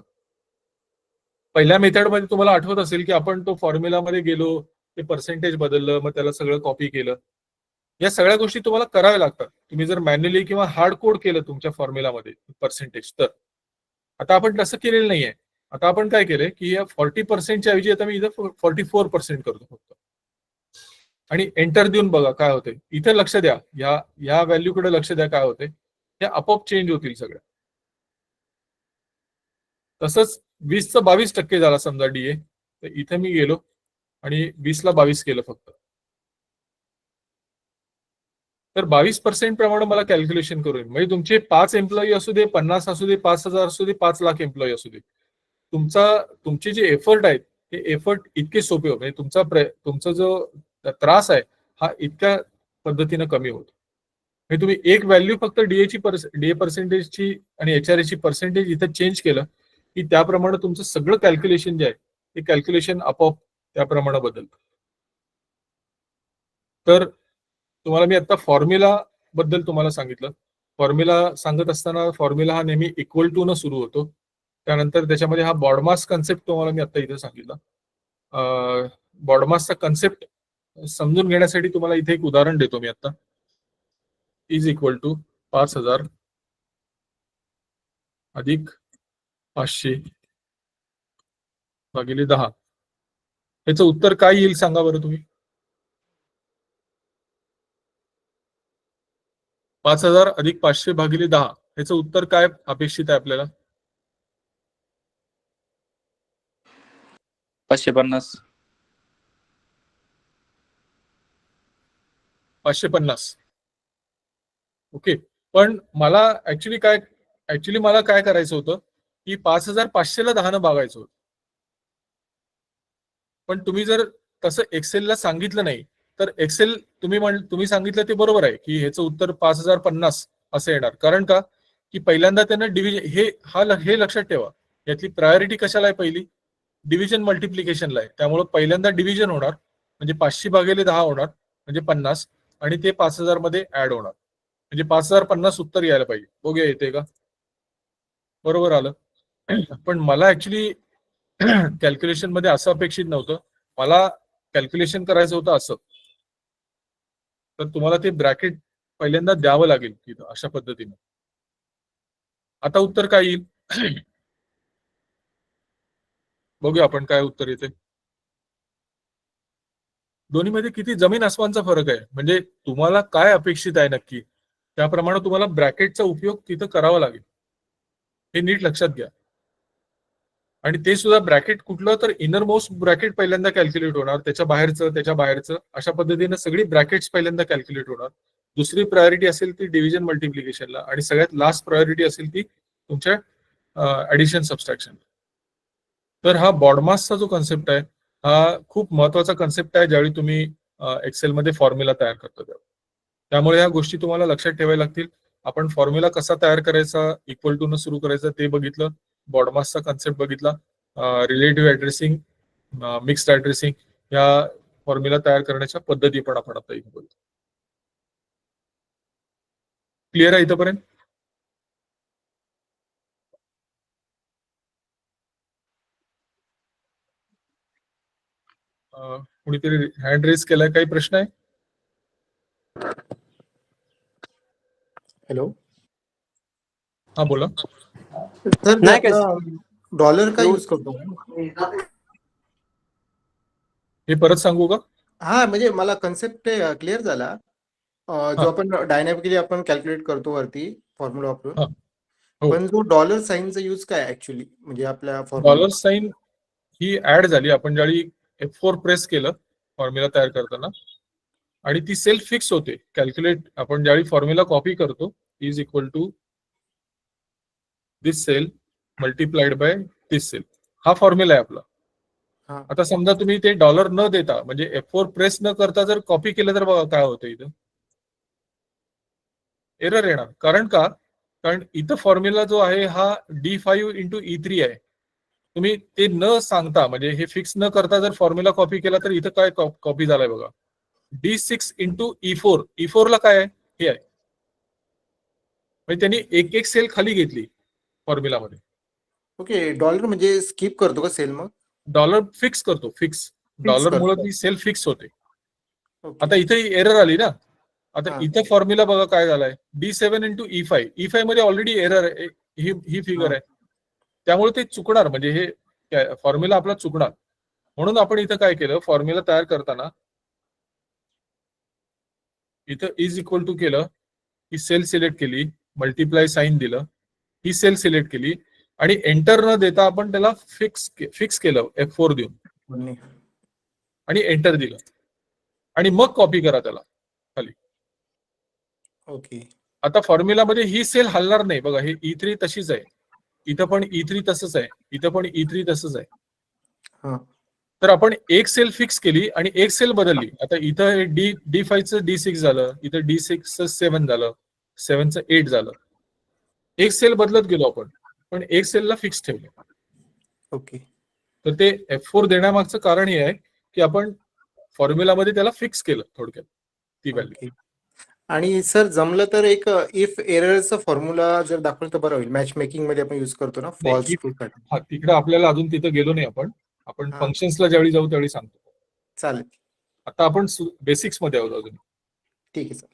पहिल्या मेथडमध्ये तुम्हाला आठवत असेल की आपण तो फॉर्म्युलामध्ये गेलो, ते पर्सेंटेज बदललं, मग त्याला सगळं कॉपी केलं. या सगळ्या गोष्टी तुम्हाला कराव्या लागतात. तुम्ही जर मॅन्युअली किंवा हार्ड कोड केलं तुमच्या फॉर्म्युलामध्ये पर्सेंटेज तर. आता आपण तसं केलेलं नाहीये. आता आपण काय केलंय की या 40%च्या ऐवजी आता मी इथं 44% करतो फक्त. आणि एंटर देऊन बघा काय होतंय. इथे लक्ष द्या, या व्हॅल्यूकडे लक्ष द्या काय होते. त्या आपोआप चेंज होतील सगळ्या. तसंच 20चं 22% झाला समजा डीए, तर इथे मी गेलो आणि 20ला 22 केलं फक्त. तर 22% प्रमाणे मला कॅल्क्युलेशन करून, म्हणजे तुमचे 5 एम्प्लॉई असू दे, 50 असू दे, 5,000 असू दे, 5 लाख एम्प्लॉई असू दे, तुमचे जे एफर्ट आहेत ते एफर्ट इतके सोपे होते. तुमचा जो त्रास आहे हा इतक्या पद्धतीने कमी होतो. म्हणजे तुम्ही एक व्हॅल्यू फक्त डीए पर्सेंटेजची आणि एचआरएची पर्सेंटेज इथं चेंज केलं की त्याप्रमाणे तुमचं सगळं कॅल्क्युलेशन जे आहे ते कॅल्क्युलेशन आपोआप त्याप्रमाणे बदलतं. तर तुम्हाला मी आता फॉर्म्युला बद्दल तुम्हाला सांगितलं. फॉर्म्युला सांगत असताना फॉर्म्युला हा नेहमी इक्वल टू न सुरू होतो. त्यानंतर त्याच्यामध्ये हा बॉडमास कन्सेप्ट तुम्हाला मी आता इथे सांगितलं. बॉडमासचा कन्सेप्ट समजून घेण्यासाठी तुम्हाला इथे एक उदाहरण देतो मी आता. इज इक्वल टू 5,000 अधिक 500 भागिले 10. याचं उत्तर काय येईल सांगा बरं तुम्ही. 5,000 अधिक 500 भागिले 10, याचं उत्तर काय अपेक्षित आहे आपल्याला. 550. 550. ओके. पण मला ऍक्च्युली मला काय करायचं होतं की 5,500ला 10 भागायचं होतं. पण तुम्ही जर तसं एक्सेलला सांगितलं नाही तर एक्सेल तुम्ही सांगितलं ते बरोबर आहे की ह्याचं उत्तर 5,050 असं येणार. कारण का की पहिल्यांदा त्यांना डिव्हिजन हे लक्षात ठेवा, यातली प्रायोरिटी कशाला आहे, पहिली डिव्हिजन मल्टिप्लिकेशनला आहे. त्यामुळे पहिल्यांदा डिव्हिजन होणार म्हणजे 500 भागिले 10 होणार म्हणजे 50 आणि ते 5,000 मध्ये ऍड होणार म्हणजे 5,050 उत्तर यायला पाहिजे. बघूया येते का. बरोबर आलं. पण मला ऍक्च्युली कॅल्क्युलेशन मध्ये असं अपेक्षित नव्हतं. मला कॅल्क्युलेशन करायचं होतं असं. तर तुम्हाला ते ब्रॅकेट पहिल्यांदा द्यावं लागेल तिथं अशा पद्धतीने. आता उत्तर काय येईल बघूया आपण काय उत्तर येते. दोन्हीमध्ये किती जमीन आसमानचा फरक आहे. म्हणजे तुम्हाला काय अपेक्षित आहे नक्की त्याप्रमाणे तुम्हाला ब्रॅकेटचा उपयोग तिथं करावा लागेल. हे नीट लक्षात घ्या. आणि ते सुद्धा ब्रॅकेट कुठलं तर इनर मोस्ट ब्रॅकेट पहिल्यांदा कॅल्क्युलेट होणार, त्याच्या बाहेरचं अशा पद्धतीने सगळी ब्रॅकेट्स पहिल्यांदा कॅल्क्युलेट होणार. दुसरी प्रायोरिटी असेल ती डिव्हिजन मल्टिप्लिकेशनला आणि सगळ्यात लास्ट प्रायोरिटी असेल ती तुमच्या ऍडिशन सबस्ट्रॅक्शन. तर हा बॉडमासचा जो कन्सेप्ट आहे हा खूप महत्वाचा कन्सेप्ट आहे ज्यावेळी तुम्ही एक्सेलमध्ये फॉर्म्युला तयार करतो त्यावेळी. त्यामुळे या गोष्टी तुम्हाला लक्षात ठेवायला लागतील. आपण फॉर्म्युला कसा तयार करायचा, इक्वल टू न सुरू करायचं ते बघितलं, बॉडमासचा कन्सेप्ट बघितला, रिलेटिव्ह ऍड्रेसिंग, मिक्स्ड ऍड्रेसिंग या फॉर्म्युला तयार करण्याच्या पद्धती पण आपण आता इथे बोलतो. क्लिअर आहे इथपर्यंत. कुणीतरी हँड रेज केलाय, काही प्रश्न आहे. हॅलो. हा बोला. सर ते नाही काय आपलं डॉलर का हो. यूज करतो? हे परत सांगू का? हा, म्हणजे मला कन्सेप्ट क्लिअर झाला. हा. जो आपण डायनॅमिकली आपण कॅल्क्युलेट करतो वरती फॉर्म्युला वापरून. हा. हो. पण जो डॉलर साईनचा यूज काय ऍक्च्युअली, म्हणजे आपल्या डॉलर फॉर्म्युला? साईन ही ऍड झाली आपण ज्यावेळी F4 प्रेस केलं फॉर्म्युला तयार करताना, आणि ती सेल फिक्स होते. कॅल्क्युलेट आपण ज्यावेळी फॉर्म्युला कॉपी करतो, is equal to this cell multiplied by this cell, हा फॉर्म्युला आहे आपला. हा. आता समजा तुम्ही ते डॉलर न देता, म्हणजे F4 प्रेस न करता जर कॉपी केलं तर बघा काय होतं. इथं एरर येणार. कारण इथं फॉर्म्युला जो आहे हा D5 इंटू E3 आहे. तुम्ही ते न सांगता, म्हणजे हे फिक्स न करता जर फॉर्म्युला कॉपी केला तर इथं काय कॉपी झालाय बघा, D6 इंटू E4. E4 ला काय आहे, हे आहे. म्हणजे त्यांनी एक एक सेल खाली घेतली फॉर्म्युलामध्ये. ओके, डॉलर म्हणजे स्किप करतो का सेल मग? डॉलर फिक्स करतो, फिक्स. डॉलर मुळे करतो. ती सेल फिक्स होते. ओके. आता इथे एरर आली ना. आता हा. इथं फॉर्म्युला बघा काय झालाय, D7 इंटू E5. E5 मध्ये ऑलरेडी एरर आहे, ही फिगर आहे. त्यामुळे ते चुकणार, म्हणजे हे फॉर्म्युला आपला चुकणार. म्हणून आपण इथं काय केलं, फॉर्म्युला तयार करताना इथं इज इक्वल टू केलं, ही सेल सिलेक्ट केली, मल्टिप्लाय साईन दिलं, ही सेल सिलेक्ट केली, आणि एंटर न देता आपण त्याला फिक्स केलं F4 देऊन, आणि एंटर दिलं, आणि मग कॉपी करा त्याला खाली. ओके. आता फॉर्म्युलामध्ये ही सेल हलणार नाही बघा, हे E3 तशीच आहे, इथं पण E3 तसंच आहे, इथं पण E3 तसंच आहे. हा. तर आपण एक सेल फिक्स केली आणि एक सेल बदलली. आता इथं हे D5चं D6 झालं, इथं D6चं 7 झालं, 7चं 8 झालं. एक सेल बदलत गेलो आपण, पण एक सेलला फिक्स ठेवलं. ओके. तर ते F4 देण्यामागचं कारण हे आहे की आपण फॉर्म्युलामध्ये त्याला फिक्स केलं थोडक्यात ती व्हॅल्यू. आणि सर जमलं तर एक इफ एररचा फॉर्म्युला जर दाखवलं तर बरं होईल. मॅच मेकिंग मध्ये आपण यूज करतो ना फॉल्स ट्रू साठी. हा, तिकडे आपल्याला अजून तिथं गेलो नाही आपण हा. फंक्शन्सला ज्यावेळी जाऊ त्यावेळी सांगतो. चालेल, आता आपण बेसिक्स मध्ये आहोत अजून. ठीक आहे सर.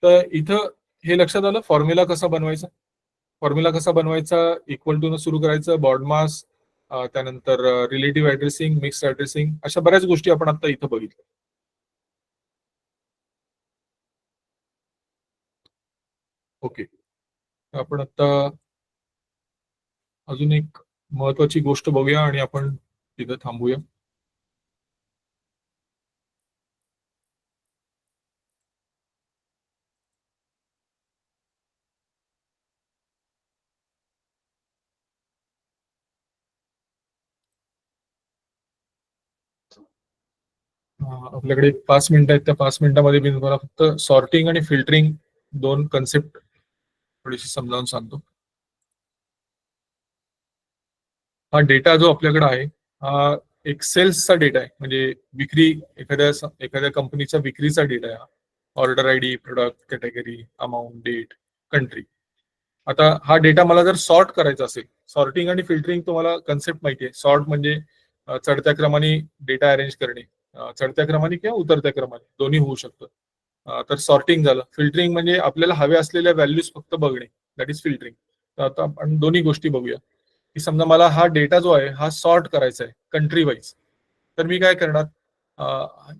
तर इथं हे लक्षात आलं फॉर्म्युला कसा बनवायचा. फॉर्म्युला कसा बनवायचा, इक्वल टू न सुरू करायचं, बॉर्ड मास, त्यानंतर रिलेटिव्ह ऍड्रेसिंग, मिक्स ऍड्रेसिंग, अशा बऱ्याच गोष्टी आपण आता इथं बघितल्या. ओके, आपण आता अजून एक महत्वाची गोष्ट बघूया आणि आपण तिथं थांबूया. आपल्याकडे 5 मिनिटं आहेत, त्या 5 मिनिटांमध्ये मी तुम्हाला फक्त सॉर्टिंग आणि फिल्टरिंग दोन कन्सेप्ट थोडीशी समजावून सांगतो. हा डेटा जो आपल्याकडे आहे हा एक सेल्सचा डेटा आहे, म्हणजे विक्री, एखाद्या कंपनीच्या विक्रीचा डेटा आहे. Order ID, product category, amount, date, country. आता हा डेटा मला जर सॉर्ट करायचा असेल, सॉर्टिंग आणि फिल्टरिंग तुम्हाला कन्सेप्ट माहिती आहे. सॉर्ट म्हणजे चढत्या क्रमाने डेटा अरेंज करणे, चढत्या क्रमाने किंवा उतरत्या क्रमाने दोन्ही होऊ शकतं. तर सॉर्टिंग झालं. फिल्टरिंग म्हणजे आपल्याला हवे असलेल्या व्हॅल्यूज फक्त बघणे, दॅट इज फिल्टरिंग. तर आता आपण दोन्ही गोष्टी बघूया. की समजा मला हा डेटा जो आहे हा सॉर्ट करायचा आहे कंट्री वाईज, तर मी काय करणार,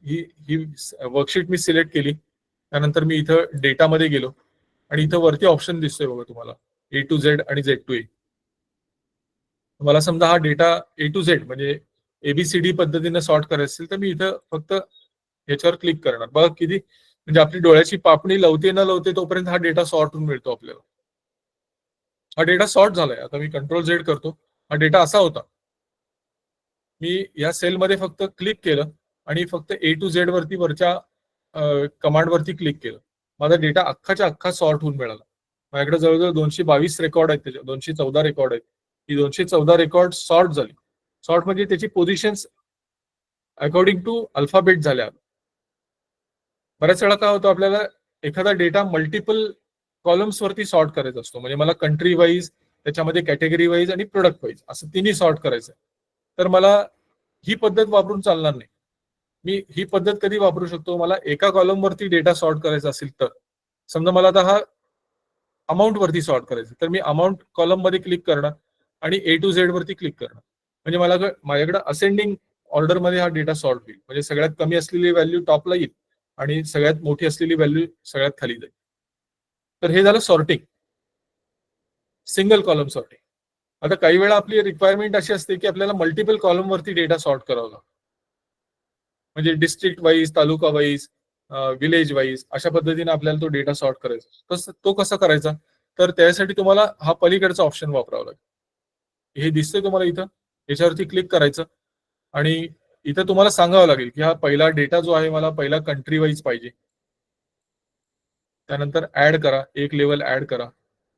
ही वर्कशीट मी सिलेक्ट केली, त्यानंतर मी इथं डेटामध्ये गेलो, आणि इथं वरती ऑप्शन दिसतोय बघा तुम्हाला, A to Z आणि Z to A. मला समजा हा डेटा A to Z म्हणजे ABCD पद्धतीने सॉर्ट करायचं असेल तर मी इथं फक्त याच्यावर क्लिक करणार. बघा किती, म्हणजे आपली डोळ्याची पापणी लवते न लवते तोपर्यंत हा डेटा सॉर्ट होऊन मिळतो आपल्याला. हा डेटा सॉर्ट झालाय. आता मी कंट्रोल Z करतो, हा डेटा असा होता. मी या सेलमध्ये फक्त क्लिक केलं आणि फक्त A to Z वरती वरच्या कमांड वरती क्लिक केलं, माझा डेटा अख्खाच्या अख्खा सॉर्ट होऊन मिळाला. माझ्याकडे जवळजवळ 222 रेकॉर्ड आहेत, त्याच्या 214 रेकॉर्ड आहेत. ही 214 रेकॉर्ड सॉर्ट झाली. सॉर्ट म्हणजे त्याची पोझिशन्स अकॉर्डिंग टू अल्फाबेट झाल्या. बऱ्याच वेळा काय होतं, आपल्याला एखादा डेटा मल्टिपल कॉलम्स वरती सॉर्ट करायचा असतो. म्हणजे मला कंट्री वाईज, त्याच्यामध्ये कॅटेगरी वाईज आणि प्रोडक्ट वाईज असं तिन्ही सॉर्ट करायचं. तर मला ही पद्धत वापरून चालणार नाही. मी ही पद्धत कधी वापरू शकतो, मला एका कॉलम वरती डेटा सॉर्ट करायचा असेल तर. समजा मला आता हा अमाऊंट वरती सॉर्ट करायचं, तर मी अमाऊंट कॉलम मध्ये क्लिक करणार आणि A to Z वरती क्लिक करणं. म्हणजे माझ्याकडे असेंडिंग ऑर्डरमध्ये हा डेटा सॉर्ट होईल. म्हणजे सगळ्यात कमी असलेली व्हॅल्यू टॉपला येईल आणि सगळ्यात मोठी असलेली व्हॅल्यू सगळ्यात खाली जाईल. तर हे झालं सॉर्टिंग, सिंगल कॉलम सॉर्टिंग. आता काही वेळा आपली रिक्वायरमेंट अशी असते की आपल्याला मल्टिपल कॉलम वरती डेटा सॉर्ट करावा लागतो. म्हणजे डिस्ट्रिक्ट वाईज, तालुका वाईज, विलेज वाईज अशा पद्धतीने आपल्याला तो डेटा सॉर्ट करायचा. तो कसा करायचा? तर त्यासाठी तुम्हाला हा पलीकडचा ऑप्शन वापरावा लागेल. हे दिसतंय तुम्हाला इथं, याच्यावरती क्लिक करायचं आणि इथं तुम्हाला सांगावं लागेल की हा पहिला डेटा जो आहे मला पहिला कंट्री वाईज पाहिजे. त्यानंतर ऍड करा, एक लेवल ऍड करा.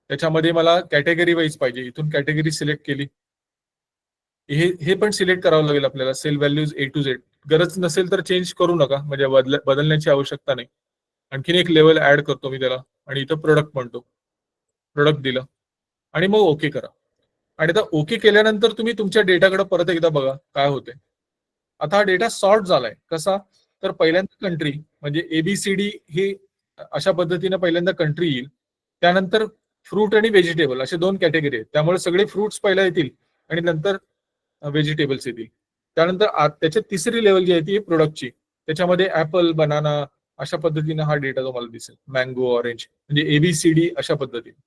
त्याच्यामध्ये मला कॅटेगरी वाईज पाहिजे. इथून कॅटेगरी सिलेक्ट केली. हे पण सिलेक्ट करावं लागेल आपल्याला, cell values A to Z. गरज नसेल तर चेंज करू नका, म्हणजे बदलण्याची आवश्यकता नाही. आणखीन एक लेवल ऍड करतो मी त्याला आणि इथं प्रोडक्ट म्हणतो, प्रोडक्ट दिलं आणि मग ओके करा. आणि आता ओके केल्यानंतर तुम्ही तुमच्या डेटाकडे परत एकदा बघा काय होतंय. आता हा डेटा सॉर्ट झालाय. कसा? तर पहिल्यांदा कंट्री म्हणजे ABCD ही अशा पद्धतीने पहिल्यांदा कंट्री येईल. त्यानंतर फ्रूट आणि व्हेजिटेबल असे 2 कॅटेगरी आहेत. त्यामुळे सगळे फ्रुट्स पहिला येतील आणि नंतर व्हेजिटेबल्स येतील. त्यानंतर त्याची तिसरी लेवल जी आहे ती प्रोडक्टची. त्याच्यामध्ये ऍपल, बनाना अशा पद्धतीने हा डेटा तुम्हाला दिसेल. मँगो, ऑरेंज म्हणजे ABCD अशा पद्धतीने.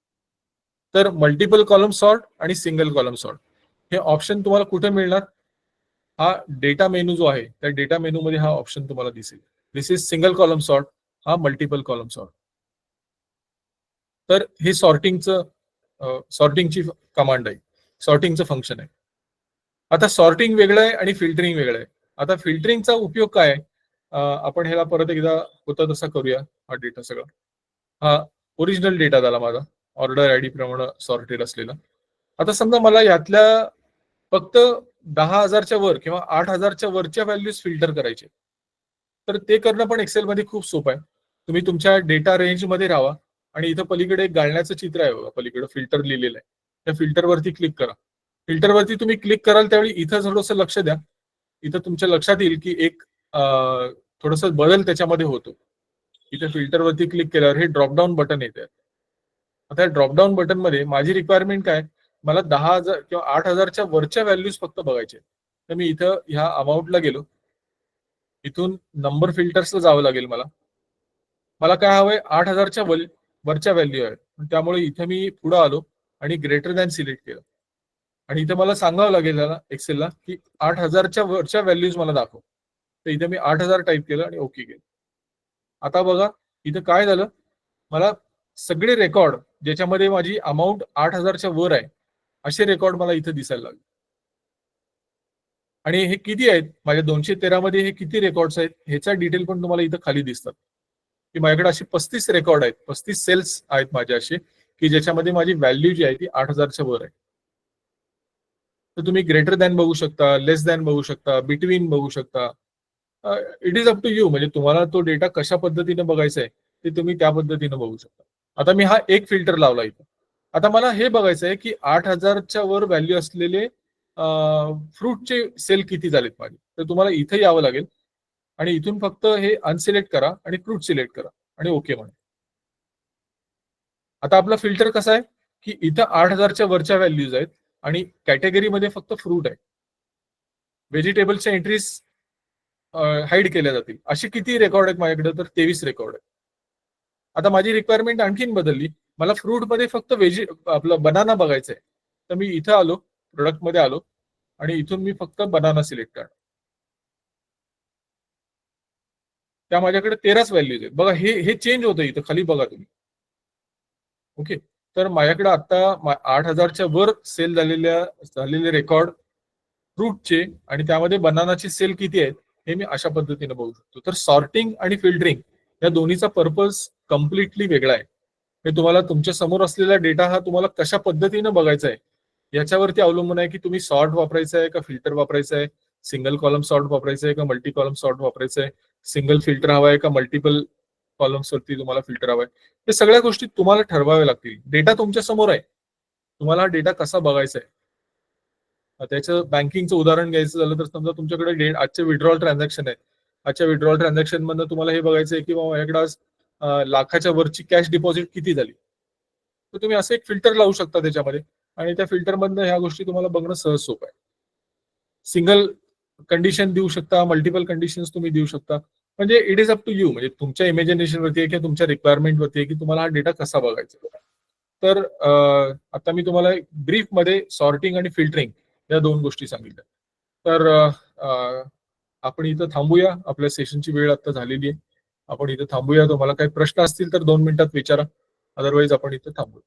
तर मल्टिपल कॉलम सॉर्ट आणि सिंगल कॉलम सॉर्ट हे ऑप्शन तुम्हाला कुठे मिळणार? हा डेटा मेनू जो आहे त्या डेटा मेनू मध्ये हा ऑप्शन तुम्हाला दिसेल. दिस इज सिंगल कॉलम सॉर्ट, हा मल्टिपल कॉलम सॉर्ट. तर हे सॉर्टिंगची कमांड आहे, सॉर्टिंगचं फंक्शन आहे. आता सॉर्टिंग वेगळं आहे आणि फिल्टरिंग वेगळं आहे. आता फिल्टरिंगचा उपयोग काय आहे? आपण ह्याला परत एकदा होता तसा करूया. हा डेटा सगळा हा ओरिजिनल डेटा झाला माझा, ऑर्डर आयडी प्रमाणे सॉर्टेड असलेला. आता समजा मला यातल्या फक्त 10,000च्या वर किंवा 8,000च्या वरच्या व्हॅल्यूज फिल्टर करायचे, तर ते करणं पण एक्सेलमध्ये खूप सोपं आहे. तुम्ही तुमच्या डेटा रेंजमध्ये राहा आणि इथं पलीकडे एक गाळण्याचं चित्र आहे बघा, पलीकडे फिल्टर लिहिलेलं आहे. त्या फिल्टरवरती क्लिक करा. फिल्टरवरती तुम्ही क्लिक कराल त्यावेळी इथं थोडंसं लक्ष द्या. इथं तुमच्या लक्षात येईल की एक थोडंसं बदल त्याच्यामध्ये होतो. इथे फिल्टरवरती क्लिक केल्यावर हे ड्रॉपडाऊन बटन येते. आता या ड्रॉपडाऊन बटन मध्ये माझी रिक्वायरमेंट काय? मला 10,000 किंवा 8,000च्या वरच्या व्हॅल्यूज फक्त बघायचे. तर मी इथं ह्या अमाऊंटला गेलो. इथून नंबर फिल्टर्सला जावं लागेल मला. मला काय हवंय? 8,000च्या वरच्या व्हॅल्यू आहेत. त्यामुळे इथे मी पुढे आलो आणि ग्रेटर दॅन सिलेक्ट केलं. आणि इथे मला सांगावं लागेल त्याला एक्सेलला की 8,000च्या वरच्या व्हॅल्यूज मला दाखव. तर इथे मी 8,000 टाईप केलं आणि ओके केलं. आता बघा इथं काय झालं, मला सगळे रेकॉर्ड ज्याच्यामध्ये माझी अमाऊंट 8,000च्या वर आहे असे रेकॉर्ड मला इथे दिसायला लागले. आणि हे किती आहेत? माझ्या 213 मध्ये हे किती रेकॉर्ड्स आहेत ह्याचा डिटेल पण तुम्हाला इथं खाली दिसतात. की माझ्याकडे असे 35 रेकॉर्ड आहेत, 35 सेल्स आहेत माझे असे की ज्याच्यामध्ये माझी व्हॅल्यू जी आहे ती 8,000च्या वर आहे. तर तुम्ही ग्रेटर दॅन बघू शकता, लेस दॅन बघू शकता, बिटवीन बघू शकता. It is up to you, म्हणजे तुम्हाला तो डेटा कशा पद्धतीने बघायचा आहे ते तुम्ही त्या पद्धतीने बघू शकता. आता मी हा एक फिल्टर लावला इथं. आता मला हे बघायचं आहे की 8,000च्या वर व्हॅल्यू असलेले फ्रूटचे सेल किती झालेत माझे. तर तुम्हाला इथे यावं लागेल आणि इथून फक्त हे अनसिलेक्ट करा आणि फ्रूट सिलेक्ट करा आणि ओके म्हणा. आता आपला फिल्टर कसा आहे की इथं 8,000च्या वरच्या व्हॅल्यूज आहेत आणि कॅटेगरीमध्ये फक्त फ्रूट आहे. व्हेजिटेबलच्या एंट्रीज हाईड केल्या जातील. असे किती रेकॉर्ड आहेत माझ्याकडे? तर 23 रेकॉर्ड आहेत. आता माझी रिक्वायरमेंट आणखीन बदलली. मला फ्रूट मध्ये फक्त आपलं बनाना बघायचं आहे. तर मी इथं आलो, प्रोडक्ट मध्ये आलो आणि इथून मी फक्त बनाना सिलेक्ट करणार. त्या माझ्याकडे 13च व्हॅल्यूज आहेत. बघा हे चेंज होतं इथं खाली बघा तुम्ही. ओके, तर माझ्याकडे आता 8,000च्या वर सेल झालेले रेकॉर्ड फ्रूटचे आणि त्यामध्ये बनानाचे सेल किती आहेत हे मी अशा पद्धतीने बघू शकतो. तर सॉर्टिंग आणि फिल्टरिंग या दोन्हीचा पर्पज कम्प्लिटली वेगळा आहे. हे तुम्हाला तुमच्या समोर असलेला डेटा हा तुम्हाला कशा पद्धतीने बघायचा आहे याच्यावरती अवलंबून आहे की तुम्ही सॉर्ट वापरायचा आहे का फिल्टर वापरायचा आहे, सिंगल कॉलम सॉर्ट वापरायचा आहे का मल्टी कॉलम सॉर्ट वापरायचा आहे, सिंगल फिल्टर हवा आहे का मल्टिपल कॉलम्स वरती तुम्हाला फिल्टर हवा आहे. हे सगळ्या गोष्टी तुम्हाला ठरवाव्या लागतील. डेटा तुमच्या समोर आहे, तुम्हाला हा डेटा कसा बघायचा आहे. त्याचं बँकिंगचं उदाहरण घ्यायचं झालं तर समजा तुमच्याकडे आजचे विड्रॉल ट्रान्झॅक्शन आहे. आजच्या विड्रॉल ट्रान्झॅक्शन मधनं तुम्हाला हे बघायचं आहे की माझ्याकडे आज लाखाच्या वरची कॅश डिपॉझिट किती झाली. तर तुम्ही असं एक फिल्टर लावू शकता त्याच्यामध्ये आणि त्या फिल्टरमधनं ह्या गोष्टी तुम्हाला बघणं सहज सोपं आहे. सिंगल कंडिशन देऊ शकता, मल्टिपल कंडिशन्स तुम्ही देऊ शकता. म्हणजे it is up to you, म्हणजे तुमच्या इमॅजिनेशन वरती आहे किंवा तुमच्या रिक्वायरमेंट वरती आहे की तुम्हाला हा डेटा कसा बघायचा. तर आता मी तुम्हाला ब्रीफ मध्ये सॉर्टिंग आणि फिल्टरिंग या 2 गोष्टी सांगितल्या. तर आपण इथं थांबूया. आपल्या सेशनची वेळ आता झालेली आहे. आपण इथं थांबूया. तुम्हाला काही प्रश्न असतील तर 2 मिनिटात विचारा. अदरवाईज आपण इथं थांबूया.